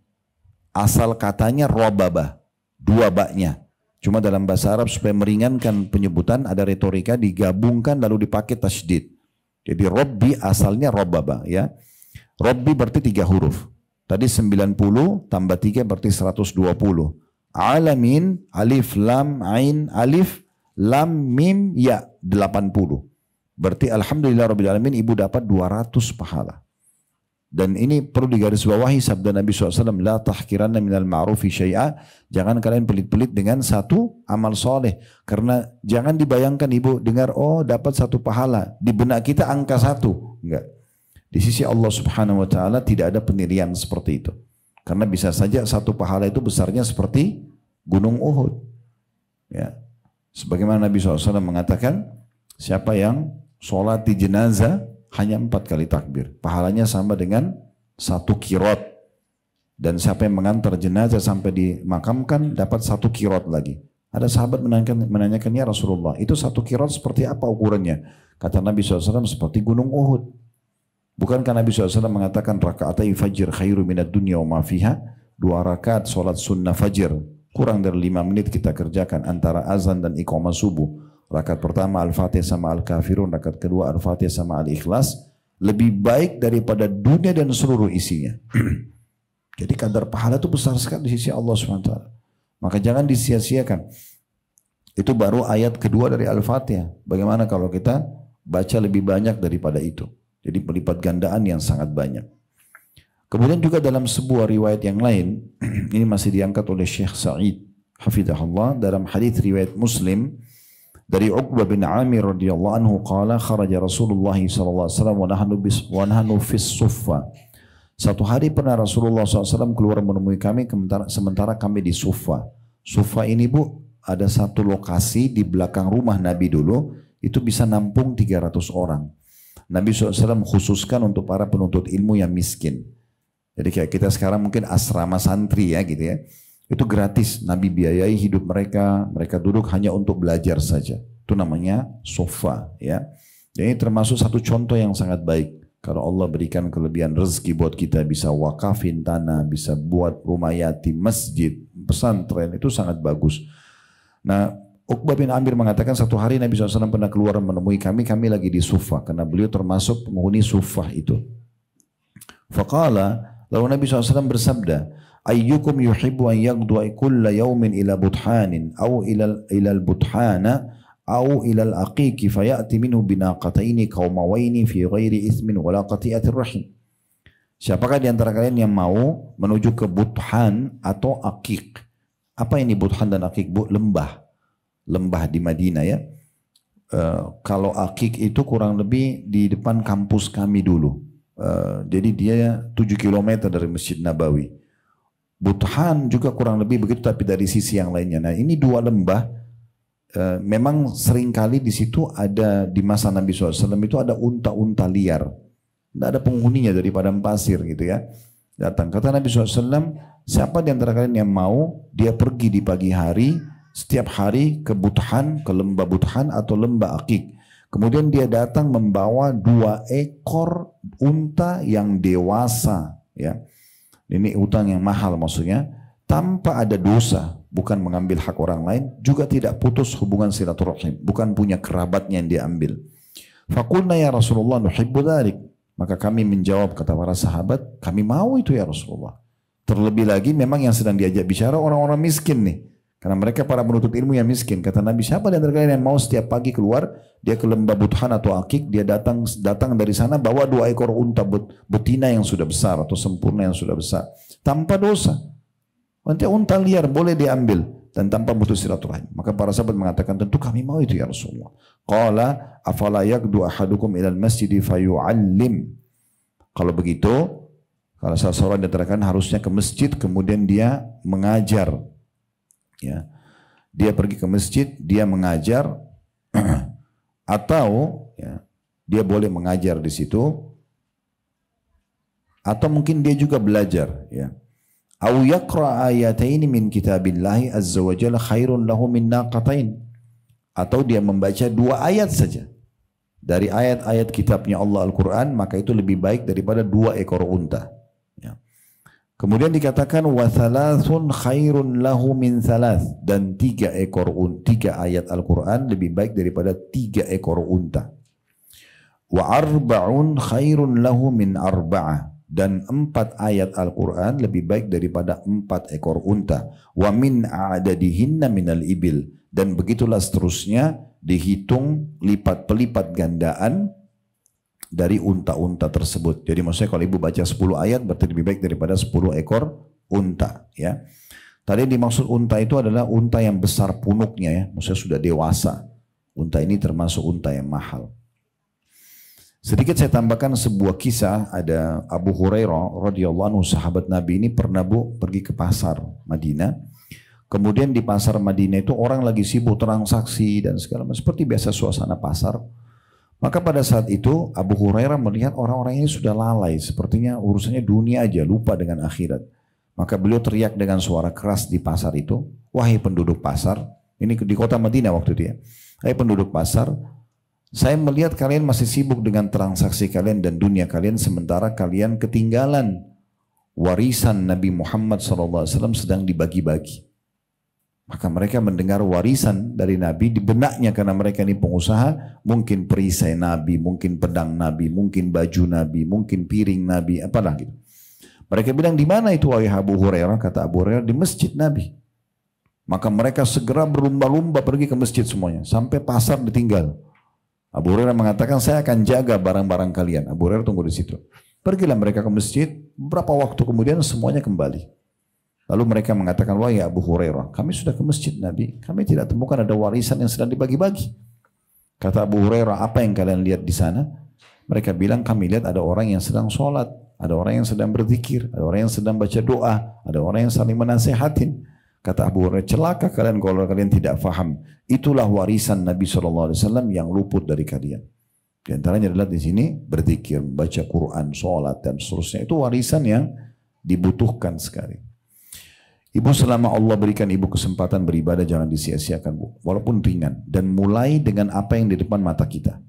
Asal katanya robabah, 2 baknya. Cuma dalam bahasa Arab supaya meringankan penyebutan ada retorika digabungkan lalu dipakai tasydid. Jadi Rabbi asalnya robabah ya. Rabbi berarti 3 huruf. Tadi 90 tambah 3 berarti 120. Alamin alif lam ain alif lam mim ya 80. Berarti alhamdulillah rabbil alamin ibu dapat 200 pahala. Dan ini perlu digarisbawahi sabda Nabi SAW, la tahkiranna minal ma'rufi syai'a, jangan kalian pelit-pelit dengan satu amal soleh. Karena jangan dibayangkan ibu dengar, oh dapat 1 pahala. Di benak kita angka 1. Enggak. Di sisi Allah Subhanahu Wa Taala tidak ada penilaian seperti itu. Karena bisa saja 1 pahala itu besarnya seperti gunung Uhud. Ya. Sebagaimana Nabi SAW mengatakan, siapa yang sholat di jenazah, hanya 4 kali takbir. Pahalanya sama dengan 1 kirot. Dan siapa yang mengantar jenazah sampai dimakamkan dapat 1 kirot lagi. Ada sahabat menanyakan, ya Rasulullah, itu 1 kirot seperti apa ukurannya? Kata Nabi SAW, seperti gunung Uhud. Bukankah Nabi SAW mengatakan rakaatai fajr khairu minad dunya wa ma fiha? 2 rakaat solat sunnah fajr. Kurang dari 5 menit kita kerjakan antara azan dan iqamah subuh. Rakaat pertama Al-Fatihah sama Al-Kafirun, rakaat kedua Al-Fatihah sama Al-Ikhlas, lebih baik daripada dunia dan seluruh isinya. Jadi kadar pahala itu besar sekali di sisi Allah SWT. Maka jangan disia-siakan. Itu baru ayat kedua dari Al-Fatihah. Bagaimana kalau kita baca lebih banyak daripada itu? Jadi pelipat gandaan yang sangat banyak. Kemudian juga dalam sebuah riwayat yang lain, ini masih diangkat oleh Syekh Sa'id hafizahullah dalam hadis riwayat Muslim, dari Uqbah bin Amir radhiyallahu anhu qala kharaja Rasulullah sallallahu alaihi wasallam wa nahnu fis suffa. Satu hari pernah Rasulullah SAW keluar menemui kami sementara kami di Suffa. Suffa ini Bu, ada satu lokasi di belakang rumah Nabi dulu, itu bisa nampung 300 orang. Nabi SAW khususkan untuk para penuntut ilmu yang miskin. Jadi kayak kita sekarang mungkin asrama santri ya gitu ya. Itu gratis, Nabi biayai hidup mereka, mereka duduk hanya untuk belajar saja. Itu namanya sofa ya. Jadi termasuk satu contoh yang sangat baik. Kalau Allah berikan kelebihan rezeki buat kita bisa wakafin tanah, bisa buat rumah yatim, masjid, pesantren, itu sangat bagus. Nah, Uqbah bin Amir mengatakan satu hari Nabi SAW pernah keluar menemui kami lagi di Suffah. Karena beliau termasuk penghuni Suffah itu. Faqala, lalu Nabi SAW bersabda, ayyukum yuhibbu an yaqdu'a kulla yawmin ila buthanin aw ila al-buthana aw ila al-aqiqi fayati minhu binaqataini qaumawaini fi ghairi ithmin wala qati'atir rahim. Siapakah di antara kalian yang mau menuju ke Buthan atau Aqiq? Apa ini Buthan dan Aqiq? Lembah. Lembah di Madinah ya. Kalau Aqiq itu kurang lebih di depan kampus kami dulu. Jadi dia 7 km dari Masjid Nabawi. Buthan juga kurang lebih begitu tapi dari sisi yang lainnya. Nah ini 2 lembah, memang seringkali di situ ada di masa Nabi SAW itu ada unta-unta liar. Tidak ada penghuninya dari padang pasir gitu ya. Datang kata Nabi SAW, siapa di antara kalian yang mau dia pergi di pagi hari setiap hari ke Buthan, ke lembah Buthan atau lembah Aqiq. Kemudian dia datang membawa 2 ekor unta yang dewasa, ya. Ini utang yang mahal maksudnya, tanpa ada dosa, bukan mengambil hak orang lain, juga tidak putus hubungan silaturahim, bukan punya kerabatnya yang dia ambil. Faqulna ya Rasulullah nuhibbu dzalik. Maka kami menjawab, kata para sahabat, kami mau itu ya Rasulullah. Terlebih lagi memang yang sedang diajak bicara orang-orang miskin nih. Karena mereka para penuntut ilmu yang miskin. Kata Nabi, siapa di antara kalian yang mau setiap pagi keluar, dia ke lembah Budhan atau Akik, dia datang dari sana bawa 2 ekor unta betina yang sudah besar atau sempurna yang sudah besar. Tanpa dosa. Nanti unta liar boleh diambil dan tanpa putus silaturahim. Maka para sahabat mengatakan, tentu kami mau itu ya Rasulullah. Qala afala yaqdu ahadukum ilal masjidi fayu'allim. Kalau begitu, kalau salah seorang diterangkan harusnya ke masjid kemudian dia mengajar. Ya, dia pergi ke masjid, dia mengajar, atau ya, dia boleh mengajar di situ, atau mungkin dia juga belajar. Ya. Au yaqra ayataini min kitabillahi azza wa jalla khairun lahu min naqatain. Atau dia membaca 2 ayat saja dari ayat-ayat kitabnya Allah Al-Quran, maka itu lebih baik daripada 2 ekor unta. Ya. Kemudian dikatakan wa thalathun khairun lahu min thalath, dan 3 ayat Al-Quran lebih baik daripada 3 ekor unta. Wa arba'un khairun lahu min arba'ah, dan 4 ayat Al-Quran lebih baik daripada 4 ekor unta. Wa min a'dadihinna minal ibil, dan begitulah seterusnya dihitung lipat-pelipat gandaan dari unta-unta tersebut. Jadi maksudnya kalau ibu baca 10 ayat berarti lebih baik daripada 10 ekor unta. Ya. Tadi dimaksud unta itu adalah unta yang besar punuknya, ya, maksudnya sudah dewasa. Unta ini termasuk unta yang mahal. Sedikit saya tambahkan sebuah kisah. Ada Abu Hurairah radhiyallahu anhu, sahabat Nabi ini pernah pergi ke pasar Madinah. Kemudian di pasar Madinah itu orang lagi sibuk transaksi dan segala macam, seperti biasa suasana pasar. Maka pada saat itu Abu Hurairah melihat orang-orang ini sudah lalai, sepertinya urusannya dunia aja, lupa dengan akhirat. Maka beliau teriak dengan suara keras di pasar itu, wahai penduduk pasar, ini di kota Madinah waktu itu ya, wahai penduduk pasar, saya melihat kalian masih sibuk dengan transaksi kalian dan dunia kalian, sementara kalian ketinggalan warisan Nabi Muhammad SAW sedang dibagi-bagi. Maka mereka mendengar warisan dari Nabi di benaknya, karena mereka ini pengusaha, mungkin perisai Nabi, mungkin pedang Nabi, mungkin baju Nabi, mungkin piring Nabi, apalah gitu. Mereka bilang, di mana itu wahai Abu Hurairah? Kata Abu Hurairah, di masjid Nabi. Maka mereka segera berlumba-lumba pergi ke masjid semuanya, sampai pasar ditinggal. Abu Hurairah mengatakan, saya akan jaga barang-barang kalian. Abu Hurairah tunggu di situ. Pergilah mereka ke masjid, beberapa waktu kemudian semuanya kembali. Lalu mereka mengatakan, wah ya Abu Hurairah, kami sudah ke masjid Nabi, kami tidak temukan ada warisan yang sedang dibagi-bagi. Kata Abu Hurairah, apa yang kalian lihat di sana? Mereka bilang, kami lihat ada orang yang sedang sholat, ada orang yang sedang berzikir, ada orang yang sedang baca doa, ada orang yang saling menasehatin. Kata Abu Hurairah, celaka kalian kalau kalian tidak faham. Itulah warisan Nabi SAW yang luput dari kalian. Di antaranya adalah di sini berzikir, baca Quran, sholat dan seterusnya. Itu warisan yang dibutuhkan sekali. Ibu, selama Allah berikan ibu kesempatan beribadah, jangan disia-siakan bu, walaupun ringan, dan mulai dengan apa yang di depan mata kita.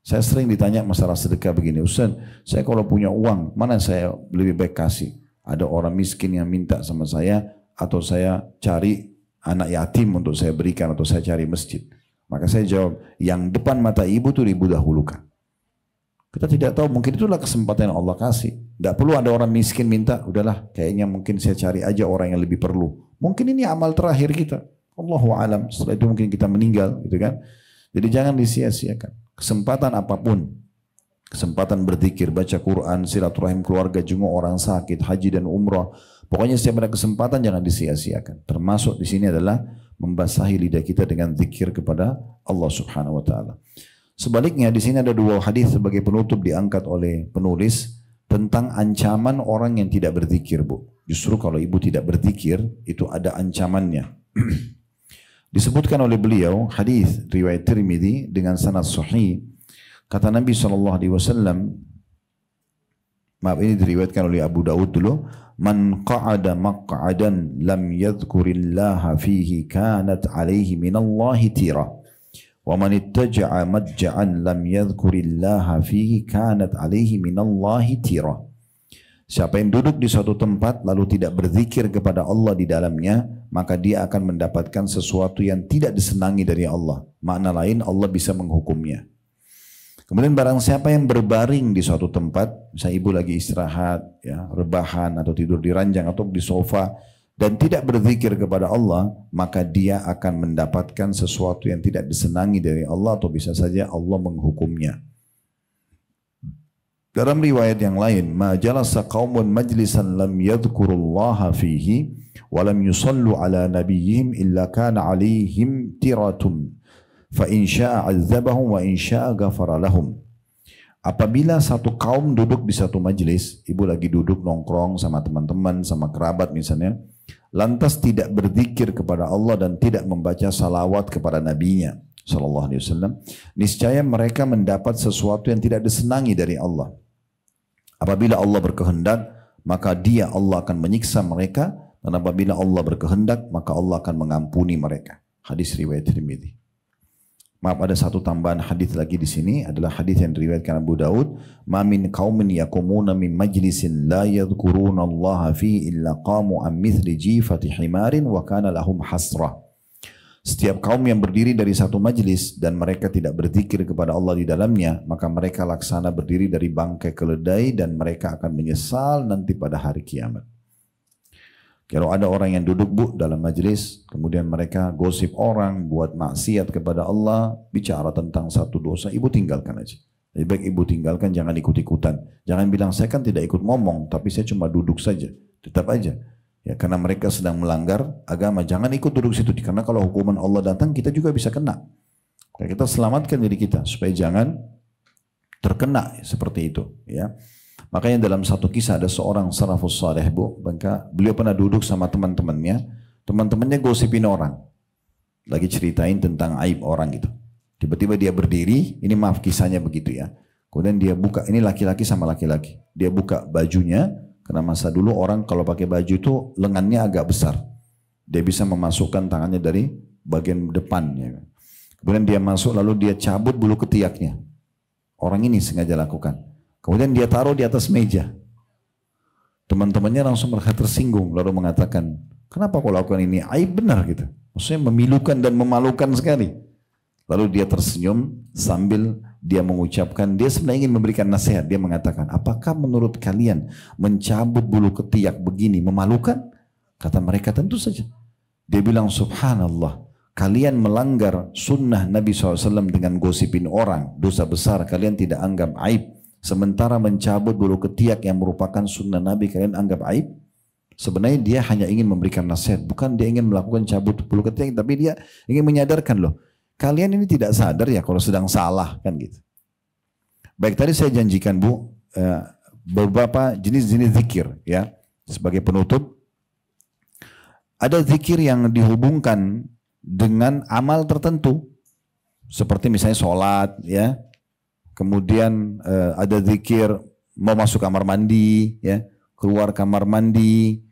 Saya sering ditanya masalah sedekah begini, Ustaz, saya kalau punya uang, mana saya lebih baik kasih? Ada orang miskin yang minta sama saya, atau saya cari anak yatim untuk saya berikan, atau saya cari masjid? Maka saya jawab, yang depan mata ibu itu ibu dahulukan. Kita tidak tahu, mungkin itulah kesempatan yang Allah kasih. Tidak perlu ada orang miskin minta, udahlah kayaknya mungkin saya cari aja orang yang lebih perlu. Mungkin ini amal terakhir kita. Allahu a'lam. Setelah itu mungkin kita meninggal, gitu kan. Jadi jangan disia-siakan. Kesempatan apapun. Kesempatan berzikir, baca Quran, silaturahim keluarga, jenguk orang sakit, haji dan umrah. Pokoknya setiap ada kesempatan jangan disia-siakan. Termasuk di sini adalah membasahi lidah kita dengan zikir kepada Allah Subhanahu wa taala. Sebaliknya di sini ada 2 hadis sebagai penutup diangkat oleh penulis tentang ancaman orang yang tidak berzikir, Bu. Justru kalau ibu tidak berzikir itu ada ancamannya. Disebutkan oleh beliau hadis riwayat Tirmidzi dengan sanad sahih. Kata Nabi SAW, maaf ini diriwayatkan oleh Abu Daud dulu, man qa'ada maq'adan lam yadhkurillaha fihi kanat alaihi minallahi tira. Wa man ittaja'a madja'an lam yadhkurillaha fihi kanat alaihi minallahi tira. Siapa yang duduk di suatu tempat lalu tidak berzikir kepada Allah di dalamnya, maka dia akan mendapatkan sesuatu yang tidak disenangi dari Allah. Makna lain, Allah bisa menghukumnya. Kemudian barang siapa yang berbaring di suatu tempat, misalnya ibu lagi istirahat, ya, rebahan atau tidur di ranjang atau di sofa, dan tidak berzikir kepada Allah, maka dia akan mendapatkan sesuatu yang tidak disenangi dari Allah atau bisa saja Allah menghukumnya. Dalam riwayat yang lain, ma jalasa qaumun majlisan lam yadhkurullaha fihi wa lam yusallu ala nabiyyihim illa kana alaihim tiratun fa in syaa'a 'adzabahum wa in syaa'a ghafara lahum. Apabila satu kaum duduk di satu majelis, ibu lagi duduk nongkrong sama teman-teman, sama kerabat misalnya, lantas tidak berzikir kepada Allah dan tidak membaca salawat kepada nabinya sallallahu alaihi wasallam, niscaya mereka mendapat sesuatu yang tidak disenangi dari Allah. Apabila Allah berkehendak, maka dia Allah akan menyiksa mereka, dan apabila Allah berkehendak, maka Allah akan mengampuni mereka. Hadis riwayat Tirmidzi. Maaf, ada satu tambahan hadis lagi di sini, adalah hadis yang diriwayatkan Abu Daud. Ma min qaumin yaqumuna min majlisin la yadhkuruna Allah fihi illa qamu an mithli jifati himarin wa kana lahum hasrah. Setiap kaum yang berdiri dari satu majlis dan mereka tidak berzikir kepada Allah di dalamnya, maka mereka laksana berdiri dari bangkai keledai dan mereka akan menyesal nanti pada hari kiamat. Kalau ada orang yang duduk bu dalam majlis, kemudian mereka gosip orang, buat maksiat kepada Allah, bicara tentang satu dosa, ibu tinggalkan aja. Lebih baik ibu tinggalkan, jangan ikut-ikutan. Jangan bilang saya kan tidak ikut ngomong, tapi saya cuma duduk saja. Tetap aja. Ya, karena mereka sedang melanggar agama, jangan ikut duduk situ. Karena kalau hukuman Allah datang, kita juga bisa kena. Kita selamatkan diri kita supaya jangan terkena seperti itu. Ya, makanya dalam satu kisah ada seorang salafus saleh bu, maka beliau pernah duduk sama teman-temannya, teman-temannya gosipin orang, lagi ceritain tentang aib orang gitu. Tiba-tiba dia berdiri, ini maaf kisahnya begitu ya. Kemudian dia buka, ini laki-laki sama laki-laki, dia buka bajunya. Karena masa dulu orang kalau pakai baju itu lengannya agak besar. Dia bisa memasukkan tangannya dari bagian depannya. Kemudian dia masuk lalu dia cabut bulu ketiaknya. Orang ini sengaja lakukan. Kemudian dia taruh di atas meja. Teman-temannya langsung merasa tersinggung lalu mengatakan, kenapa kau lakukan ini? Aib benar gitu. Maksudnya memilukan dan memalukan sekali. Lalu dia tersenyum sambil dia mengucapkan, dia sebenarnya ingin memberikan nasihat. Dia mengatakan, apakah menurut kalian mencabut bulu ketiak begini memalukan? Kata mereka, tentu saja. Dia bilang, subhanallah, kalian melanggar sunnah Nabi SAW dengan gosipin orang, dosa besar, kalian tidak anggap aib. Sementara mencabut bulu ketiak yang merupakan sunnah Nabi, kalian anggap aib. Sebenarnya dia hanya ingin memberikan nasihat, bukan dia ingin melakukan cabut bulu ketiak, tapi dia ingin menyadarkan loh, kalian ini tidak sadar ya kalau sedang salah kan gitu. Baik, tadi saya janjikan bu beberapa jenis-jenis zikir ya. Sebagai penutup, ada zikir yang dihubungkan dengan amal tertentu, seperti misalnya sholat ya. Kemudian ada zikir mau masuk kamar mandi ya, keluar kamar mandi.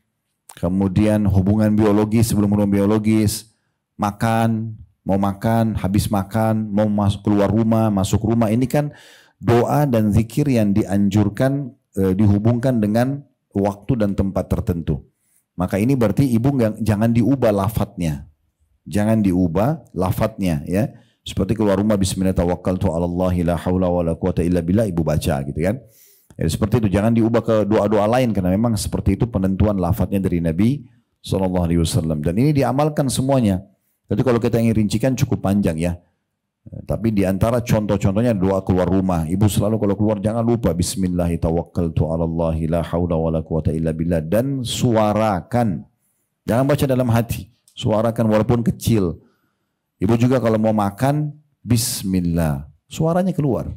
Kemudian hubungan biologis sebelum hubungan biologis, makan. Mau makan, habis makan, mau masuk keluar rumah, masuk rumah, ini kan doa dan zikir yang dianjurkan dihubungkan dengan waktu dan tempat tertentu. Maka ini berarti ibu jangan diubah lafadznya, jangan diubah lafadznya ya. Seperti keluar rumah Bismillah tawakkaltu 'alallahi la haula wala quwata illa billah, ibu baca gitu kan. Ya, seperti itu, jangan diubah ke doa-doa lain karena memang seperti itu penentuan lafadznya dari Nabi SAW. Dan ini diamalkan semuanya. Jadi kalau kita ingin rincikan cukup panjang ya. Tapi di antara contoh-contohnya doa keluar rumah. Ibu selalu kalau keluar jangan lupa Bismillah tawakkaltu 'alallahi la haula wala quwata illa billah, dan suarakan. Jangan baca dalam hati. Suarakan walaupun kecil. Ibu juga kalau mau makan Bismillah. Suaranya keluar.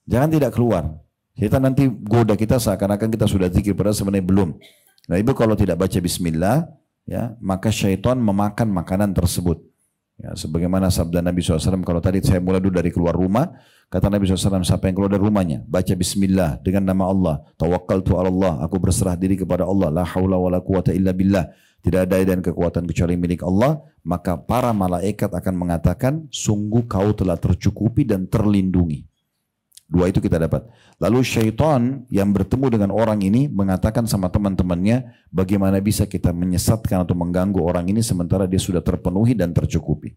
Jangan tidak keluar. Kita nanti goda kita seakan-akan kita sudah zikir padahal sebenarnya belum. Nah, ibu kalau tidak baca Bismillah ya, maka syaitan memakan makanan tersebut. Ya, sebagaimana sabda Nabi SAW, kalau tadi saya mulai dulu dari keluar rumah, kata Nabi SAW, siapa yang keluar dari rumahnya, baca Bismillah dengan nama Allah, tawakkaltu 'ala Allah, aku berserah diri kepada Allah, la haula wala quwata illa billah, tidak ada daya dan kekuatan kecuali milik Allah, maka para malaikat akan mengatakan, sungguh kau telah tercukupi dan terlindungi. Dua itu kita dapat. Lalu syaitan yang bertemu dengan orang ini mengatakan sama teman-temannya, bagaimana bisa kita menyesatkan atau mengganggu orang ini sementara dia sudah terpenuhi dan tercukupi.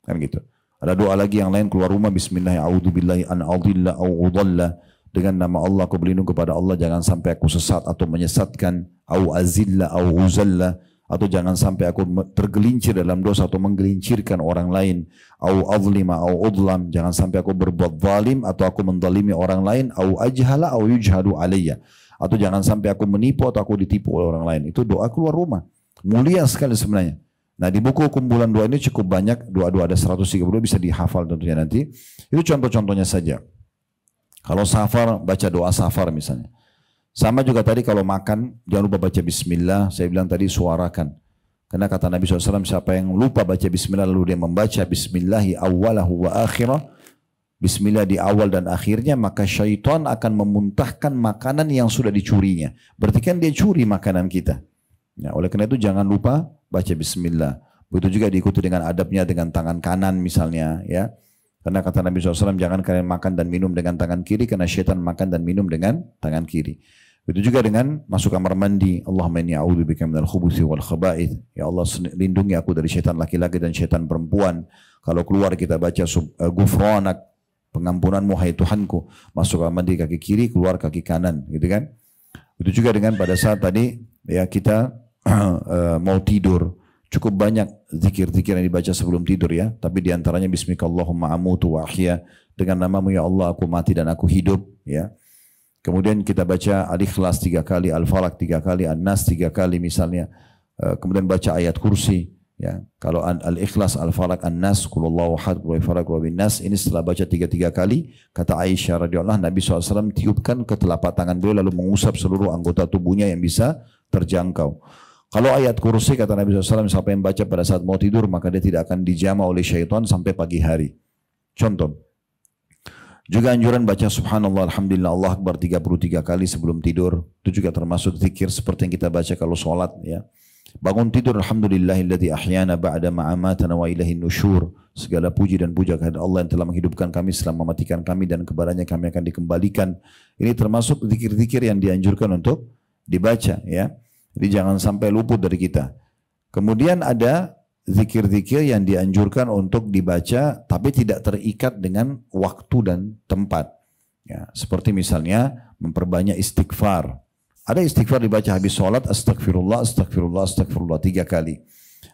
Kan gitu. Ada doa lagi yang lain, keluar rumah, bismillahirrahmanirrahim, an adilla au udalla. Dengan nama Allah aku berlindung kepada Allah, jangan sampai aku sesat atau menyesatkan, au azilla au uzalla, atau jangan sampai aku tergelincir dalam dosa atau menggelincirkan orang lain, au azlima au udlam, jangan sampai aku berbuat zalim atau aku mendalimi orang lain, au ajhala au yujhadu alayya, atau jangan sampai aku menipu atau aku ditipu oleh orang lain. Itu doa keluar rumah. Mulia sekali sebenarnya. Nah, di buku kumpulan doa ini cukup banyak, doa-doa ada 132, bisa dihafal tentunya nanti. Itu contoh-contohnya saja. Kalau safar, baca doa safar misalnya. Sama juga tadi kalau makan, jangan lupa baca bismillah. Saya bilang tadi suarakan. Karena kata Nabi SAW, siapa yang lupa baca bismillah lalu dia membaca bismillahi awwalahu wa akhirah, bismillah di awal dan akhirnya, maka syaitan akan memuntahkan makanan yang sudah dicurinya. Berarti kan dia curi makanan kita. Ya, oleh karena itu jangan lupa baca bismillah. Begitu juga diikuti dengan adabnya dengan tangan kanan misalnya, ya. Karena kata Nabi SAW, jangan kalian makan dan minum dengan tangan kiri, karena syaitan makan dan minum dengan tangan kiri. Itu juga dengan masuk kamar mandi, Allahumma inni a'udzubika minal khubuthi wal khaba'ith. Ya Allah, lindungi aku dari syaitan laki-laki dan syaitan perempuan. Kalau keluar kita baca ghufranak, pengampunanmu hai Tuhanku. Masuk kamar mandi kaki kiri, keluar kaki kanan, gitu kan? Itu juga dengan pada saat tadi ya kita mau tidur. Cukup banyak zikir-zikir yang dibaca sebelum tidur ya. Tapi diantaranya bismikallahumma amutu wa ahya. Dengan namamu ya Allah aku mati dan aku hidup. Ya. Kemudian kita baca Al-Ikhlas 3 kali, Al-Falaq 3 kali, An-Nas 3 kali misalnya. Kemudian baca ayat kursi. Ya. Kalau Al-Ikhlas, Al-Falaq, An-Nas, Qulullahu ahad, Qul huwallahu ahad, Nas. Ini setelah baca 3 kali. Kata Aisyah radhiyallahu anha, Nabi SAW tiupkan ke telapak tangan beliau lalu mengusap seluruh anggota tubuhnya yang bisa terjangkau. Kalau ayat kursi kata Nabi SAW, siapa yang baca pada saat mau tidur maka dia tidak akan dijamah oleh syaitan sampai pagi hari. Contoh. Juga anjuran baca subhanallah alhamdulillah Allah akbar 33 kali sebelum tidur. Itu juga termasuk zikir seperti yang kita baca kalau sholat ya. Bangun tidur alhamdulillahilladzi ahyana ba'da ma amatana wa ilaihin nusyur. Segala puji dan puja kepada Allah yang telah menghidupkan kami setelah mematikan kami dan kepadanya kami akan dikembalikan. Ini termasuk zikir-zikir yang dianjurkan untuk dibaca ya. Jadi jangan sampai luput dari kita. Kemudian ada zikir-zikir yang dianjurkan untuk dibaca tapi tidak terikat dengan waktu dan tempat. Ya, seperti misalnya memperbanyak istighfar. Ada istighfar dibaca habis sholat, astagfirullah, astagfirullah, astagfirullah 3 kali.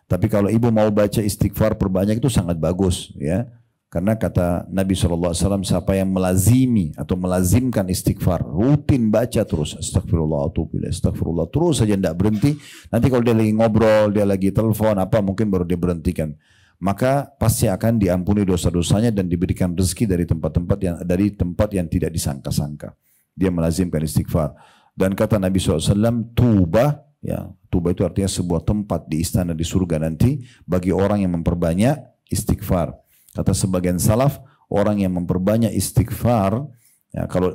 Tapi kalau ibu mau baca istighfar perbanyak itu sangat bagus. Ya. Karena kata Nabi SAW, siapa yang melazimi atau melazimkan istighfar, rutin baca terus, astagfirullah, astagfirullah, terus saja tidak berhenti. Nanti kalau dia lagi ngobrol, dia lagi telepon, apa mungkin baru dia berhentikan. Maka pasti akan diampuni dosa-dosanya dan diberikan rezeki dari tempat yang tidak disangka-sangka. Dia melazimkan istighfar. Dan kata Nabi SAW, Tuba, ya, Tuba itu artinya sebuah tempat di istana di surga nanti bagi orang yang memperbanyak istighfar. Kata sebagian salaf, orang yang memperbanyak istighfar, ya, kalau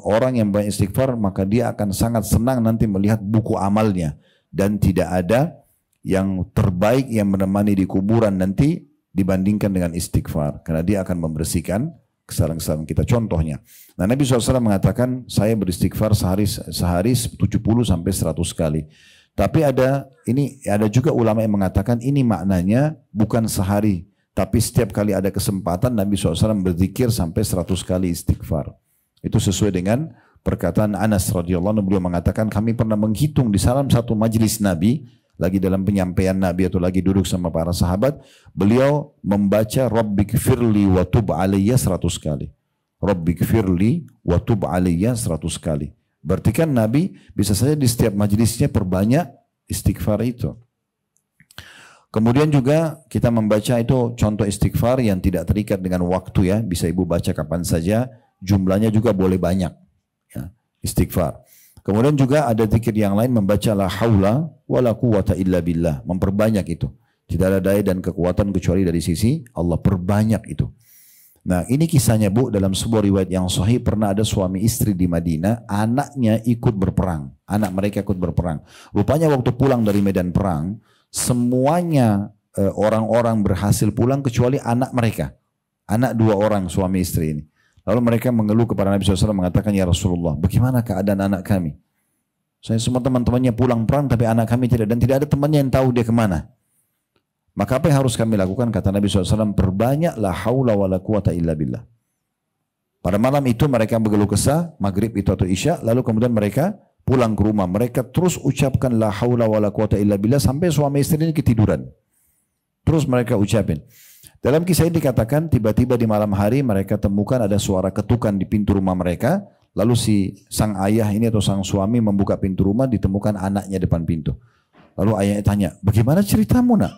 orang yang banyak istighfar, maka dia akan sangat senang nanti melihat buku amalnya. Dan tidak ada yang terbaik yang menemani di kuburan nanti dibandingkan dengan istighfar. Karena dia akan membersihkan kesalahan-kesalahan kita. Contohnya, nah Nabi SAW mengatakan, saya beristighfar sehari 70 sampai 100 kali. Tapi ada juga ulama yang mengatakan ini maknanya bukan sehari. Tapi setiap kali ada kesempatan Nabi SAW berzikir sampai 100 kali istighfar. Itu sesuai dengan perkataan Anas radhiyallahu anhu, beliau mengatakan kami pernah menghitung di salah satu majelis Nabi, lagi dalam penyampaian Nabi atau lagi duduk sama para sahabat, beliau membaca Rabbighfirli wa tub alayya 100 kali. Rabbighfirli wa tub alayya 100 kali. Berarti kan Nabi bisa saja di setiap majelisnya perbanyak istighfar itu. Kemudian juga kita membaca itu contoh istighfar yang tidak terikat dengan waktu ya. Bisa ibu baca kapan saja. Jumlahnya juga boleh banyak. Ya, istighfar. Kemudian juga ada zikir yang lain membaca la haula wa la quwata illa billah. Memperbanyak itu. Tidak ada daya dan kekuatan kecuali dari sisi Allah. Perbanyak itu. Nah ini kisahnya Bu, dalam sebuah riwayat yang sahih pernah ada suami istri di Madinah, anaknya ikut berperang. Anak mereka ikut berperang. Rupanya waktu pulang dari medan perang, semuanya orang-orang berhasil pulang kecuali anak mereka. Anak 2 orang suami istri ini. Lalu mereka mengeluh kepada Nabi SAW mengatakan, ya Rasulullah, bagaimana keadaan anak kami? Saya semua teman-temannya pulang perang tapi anak kami tidak. Dan tidak ada temannya yang tahu dia kemana. Maka apa yang harus kami lakukan? Kata Nabi SAW, perbanyaklah haula wa la quwata illa billah. Pada malam itu mereka bergeluh kesah, maghrib itu atau isya, lalu kemudian mereka pulang ke rumah. Mereka terus ucapkan la haula wa la quwata illa billah sampai suami istri ini ketiduran. Terus mereka ucapin. Dalam kisah ini dikatakan tiba-tiba di malam hari mereka temukan ada suara ketukan di pintu rumah mereka. Lalu si sang ayah ini atau sang suami membuka pintu rumah, ditemukan anaknya depan pintu. Lalu ayahnya tanya, bagaimana ceritamu nak?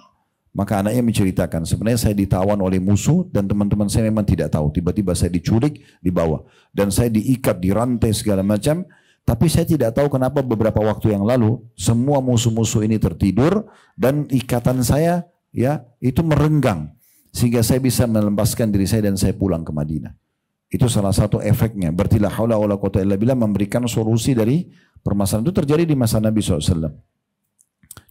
Maka anaknya menceritakan, sebenarnya saya ditawan oleh musuh dan teman-teman saya memang tidak tahu. Tiba-tiba saya diculik, dibawa. Dan saya diikat, dirantai segala macam. Tapi saya tidak tahu kenapa beberapa waktu yang lalu, semua musuh-musuh ini tertidur dan ikatan saya ya itu merenggang. Sehingga saya bisa melepaskan diri saya dan saya pulang ke Madinah. Itu salah satu efeknya. Berarti la haula wala quwata illa billah memberikan solusi dari permasalahan itu terjadi di masa Nabi SAW.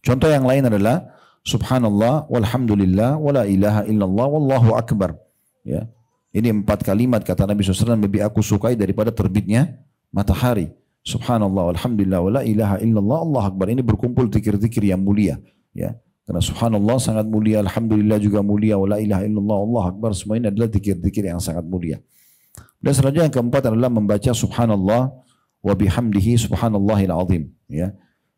Contoh yang lain adalah Subhanallah, walhamdulillah, wala ilaha illallah, wallahu akbar. Ya. Ini 4 kalimat kata Nabi SAW lebih aku sukai daripada terbitnya matahari. Subhanallah, walhamdulillah, wala ilaha illallah, Allah akbar. Ini berkumpul zikir-zikir yang mulia. Ya. Karena Subhanallah sangat mulia, alhamdulillah juga mulia, wala ilaha illallah, Allah akbar. Semua ini adalah zikir-zikir yang sangat mulia. Dan selanjutnya yang keempat adalah membaca Subhanallah wa bihamdihi subhanallahil azim. Ya.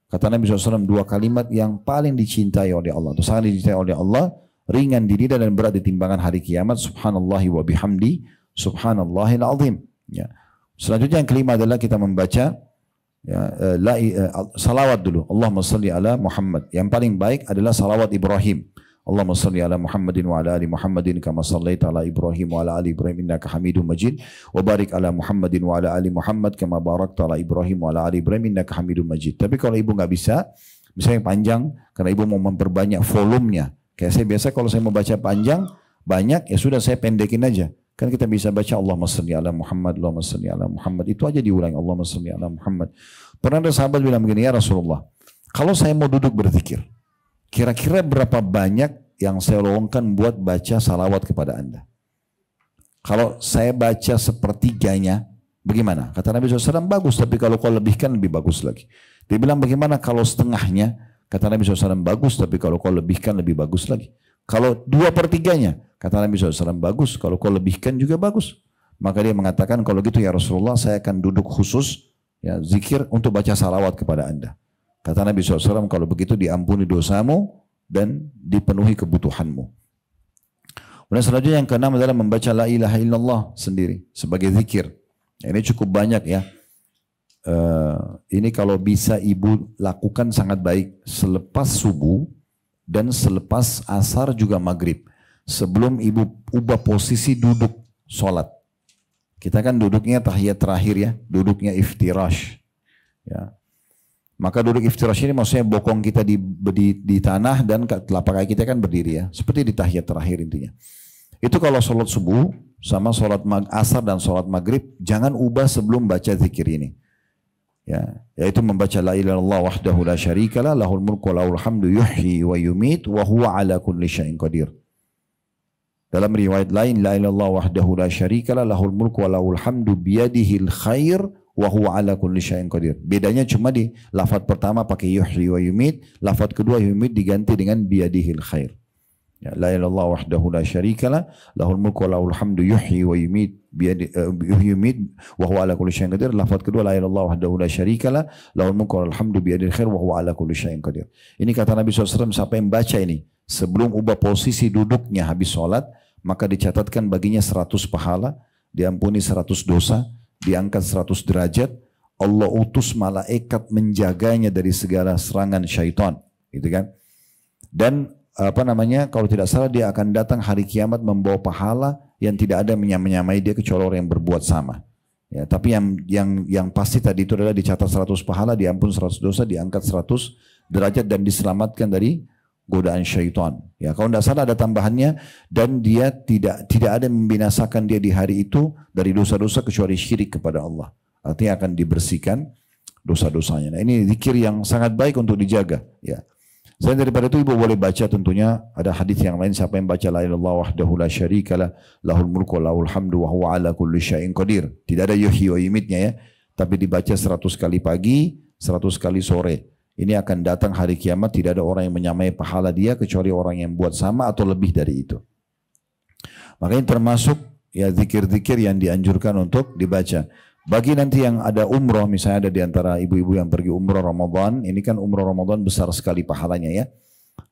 Kata Nabi SAW 2 kalimat yang paling dicintai oleh Allah. Atau sangat dicintai oleh Allah. Ringan di lidah dan berat di timbangan hari kiamat. Subhanallahi wa bihamdi. Subhanallahil azim. Ya. Selanjutnya yang kelima adalah kita membaca ya, salawat dulu. Allahumma salli ala Muhammad. Yang paling baik adalah salawat Ibrahim. Allahumma salli ala Muhammadin wa ala ali Muhammadin kama sallaita ala Ibrahim wa ala ali Ibrahim innaka Hamidum Majid wa barik ala Muhammadin wa ala ali Muhammad kama barakta ala Ibrahim wa ala ali Ibrahim innaka Hamidum Majid. Tapi kalau ibu nggak bisa, misalnya panjang karena ibu mau memperbanyak volumenya. Kayak saya biasa kalau saya mau baca panjang banyak ya sudah saya pendekin aja. Kan kita bisa baca Allahumma salli ala Muhammad, Allahumma salli ala Muhammad. Itu aja diulang Allahumma salli ala Muhammad. Pernah ada sahabat bilang begini, ya Rasulullah, kalau saya mau duduk berzikir, kira-kira berapa banyak yang saya lowongkan buat baca salawat kepada Anda? Kalau saya baca sepertiganya, bagaimana? Kata Nabi SAW, bagus, tapi kalau kau lebihkan lebih bagus lagi. Dia bilang, bagaimana kalau setengahnya? Kata Nabi SAW, bagus, tapi kalau kau lebihkan lebih bagus lagi. Kalau 2/3-nya, kata Nabi SAW, bagus, kalau kau lebihkan juga bagus. Maka dia mengatakan, kalau gitu ya Rasulullah, saya akan duduk khusus, ya, zikir untuk baca salawat kepada Anda. Kata Nabi SAW, kalau begitu diampuni dosamu dan dipenuhi kebutuhanmu. Kemudian selanjutnya yang keenam adalah membaca la ilaha illallah sendiri sebagai zikir. Ini cukup banyak ya. Ini kalau bisa ibu lakukan sangat baik selepas subuh dan selepas asar juga maghrib. Sebelum ibu ubah posisi duduk sholat. Kita kan duduknya tahiyat terakhir ya, duduknya iftirash. Ya. Maka duduk iftirash ini maksudnya bokong kita di tanah dan telapak kaki kita kan berdiri ya. Seperti di tahiyat terakhir intinya. Itu kalau sholat subuh sama sholat asar dan sholat maghrib, jangan ubah sebelum baca zikir ini. Ya, yaitu membaca la ilaha illallah wahdahu la syarikalah lahul mulku wa lahul hamdu yuhyi wa yumit wa huwa ala kulli syai'in qadir. Dalam riwayat lain la ilaha illallah wahdahu la syarikalah lahul mulku wa lahul hamdu biyadihil khair wa huwa ala kulli syai'in qadir. Bedanya cuma di lafaz pertama pakai yuhyi wa yumit, lafaz kedua yumit diganti dengan biyadihil khair. Ya, la ilaha illallah wahdahu la syarikalah lahul mulku wa lahul hamdu yuhyi wa yumit yumit wa huwa ala kulli syai'in qadir. Lafaz kedua la ilaha illallah wahdahu la syarikalah lahul mulku wa lahul hamdu biyadihil khair wa huwa ala kulli syai'in qadir. Ini kata Nabi SAW, siapa yang baca ini sebelum ubah posisi duduknya habis sholat, maka dicatatkan baginya 100 pahala, diampuni 100 dosa, diangkat 100 derajat, Allah utus malaikat menjaganya dari segala serangan syaitan, gitu kan? Dan kalau tidak salah dia akan datang hari kiamat membawa pahala yang tidak ada menyamai dia kecuali orang yang berbuat sama. Ya, tapi yang pasti tadi itu adalah dicatat 100 pahala, diampun 100 dosa, diangkat 100 derajat dan diselamatkan dari godaan syaitan. Ya, kalau tidak salah ada tambahannya, dan dia tidak ada yang membinasakan dia di hari itu dari dosa-dosa kecuali syirik kepada Allah. Artinya akan dibersihkan dosa-dosanya. Nah, ini zikir yang sangat baik untuk dijaga. Ya. Selain daripada itu ibu boleh baca tentunya ada hadis yang lain, siapa yang baca la ilaha illallah wahdahu la syarikalah lahul mulku wa lahul hamdu wa huwa ala kulli syai'in qadir. Tidak ada yuhyi wa yumitnya ya, tapi dibaca 100 kali pagi, 100 kali sore. Ini akan datang hari kiamat, tidak ada orang yang menyamai pahala dia kecuali orang yang buat sama atau lebih dari itu. Makanya termasuk ya zikir-zikir yang dianjurkan untuk dibaca. Bagi nanti yang ada umroh, misalnya ada di antara ibu-ibu yang pergi umroh Ramadan, ini kan umroh Ramadan besar sekali pahalanya ya.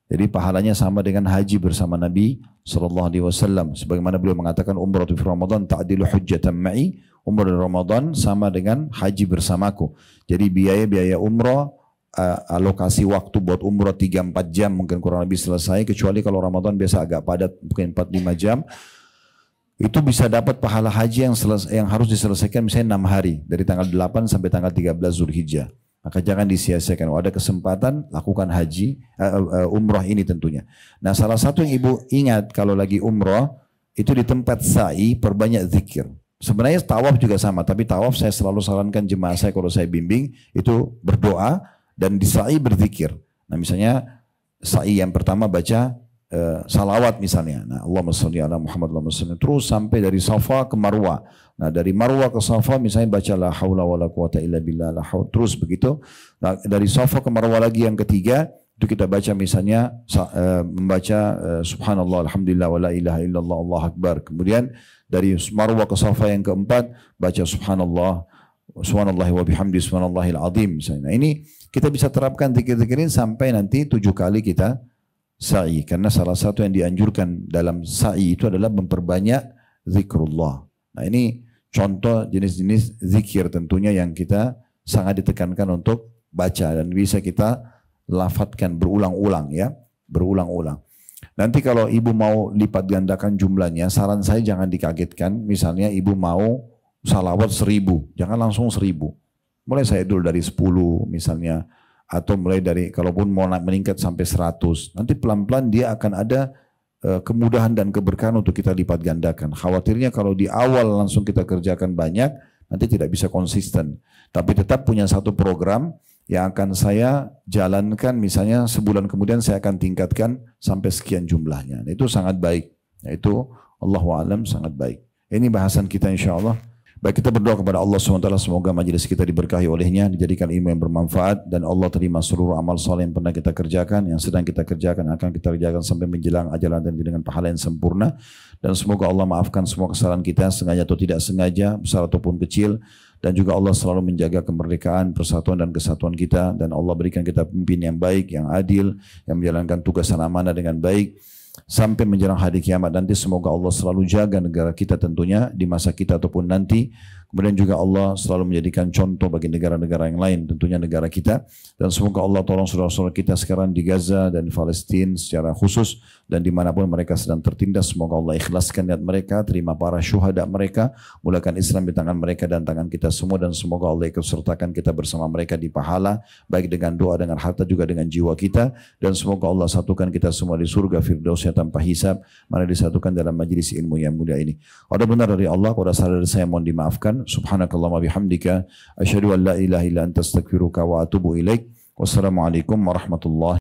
Jadi pahalanya sama dengan haji bersama Nabi SAW. Sebagaimana beliau mengatakan umroh di Ramadan ta'dilu hujjatan ma'i, umroh di Ramadan sama dengan haji bersamaku. Jadi biaya-biaya umroh, alokasi waktu buat umroh 3-4 jam mungkin kurang lebih selesai, kecuali kalau Ramadan biasa agak padat mungkin 4-5 jam. Itu bisa dapat pahala haji yang harus diselesaikan misalnya 6 hari dari tanggal 8 sampai tanggal 13 Zulhijjah. Maka jangan disia-siakan. Kalau ada kesempatan lakukan haji umrah ini tentunya. Nah, salah satu yang ibu ingat kalau lagi umrah itu di tempat sa'i perbanyak zikir. Sebenarnya tawaf juga sama, tapi tawaf saya selalu sarankan jemaah saya kalau saya bimbing itu berdoa dan di sa'i berzikir. Nah, misalnya sa'i yang pertama baca salawat misalnya. Nah, Allahumma sholli ala Muhammad, Allahumma sholli, terus sampai dari Safa ke Marwa. Nah, dari Marwa ke Safa misalnya baca la haula wala quwata illa billah, la haula, terus begitu. Nah, dari Safa ke Marwa lagi yang ketiga itu kita baca misalnya membaca subhanallah alhamdulillah wala ilaha illallah Allahu akbar. Kemudian dari Marwa ke Safa yang keempat baca subhanallah subhanallah wa bihamdi subhanallahil azim misalnya. Nah, ini kita bisa terapkan zikir-zikirin sampai nanti 7 kali kita sa'i, karena salah satu yang dianjurkan dalam sa'i itu adalah memperbanyak zikrullah. Nah, ini contoh jenis-jenis zikir tentunya yang kita sangat ditekankan untuk baca dan bisa kita lafadzkan berulang-ulang ya, berulang-ulang. Nanti kalau ibu mau lipat gandakan jumlahnya, saran saya jangan dikagetkan. Misalnya ibu mau salawat 1000, jangan langsung 1000. Mulai saya dulu dari 10 misalnya, atau mulai dari kalaupun mau meningkat sampai 100, nanti pelan-pelan dia akan ada kemudahan dan keberkahan untuk kita lipat gandakan. Khawatirnya kalau di awal langsung kita kerjakan banyak, nanti tidak bisa konsisten. Tapi tetap punya satu program yang akan saya jalankan, misalnya sebulan kemudian saya akan tingkatkan sampai sekian jumlahnya. Nah, itu sangat baik. Nah, itu Allahu a'lam sangat baik. Ini bahasan kita insya Allah. Baik, kita berdoa kepada Allah SWT, semoga majelis kita diberkahi olehnya, dijadikan ilmu yang bermanfaat, dan Allah terima seluruh amal soleh yang pernah kita kerjakan, yang sedang kita kerjakan, akan kita kerjakan sampai menjelang ajalan dan dengan pahala yang sempurna. Dan semoga Allah maafkan semua kesalahan kita, sengaja atau tidak sengaja, besar ataupun kecil. Dan juga Allah selalu menjaga kemerdekaan, persatuan dan kesatuan kita. Dan Allah berikan kita pemimpin yang baik, yang adil, yang menjalankan tugas dan amanah dengan baik. Sampai menjelang hari kiamat nanti, semoga Allah selalu jaga negara kita tentunya di masa kita ataupun nanti. Kemudian juga Allah selalu menjadikan contoh bagi negara-negara yang lain, tentunya negara kita. Dan semoga Allah tolong saudara-saudara kita sekarang di Gaza dan Palestina secara khusus, dan dimanapun mereka sedang tertindas, semoga Allah ikhlaskan niat mereka, terima para syuhada mereka, mulakan Islam di tangan mereka dan tangan kita semua, dan semoga Allah ikut sertakan kita bersama mereka di pahala, baik dengan doa, dengan harta, juga dengan jiwa kita. Dan semoga Allah satukan kita semua di surga firdausnya tanpa hisab, mana disatukan dalam majlis ilmu yang mulia ini. Ada benar dari Allah, kalau salah dari saya mohon dimaafkan. Subhanakallahumma bihamdika asyhadu an la ilaha illa anta astaghfiruka wa atubu ilaik. Wassalamualaikum warahmatullahi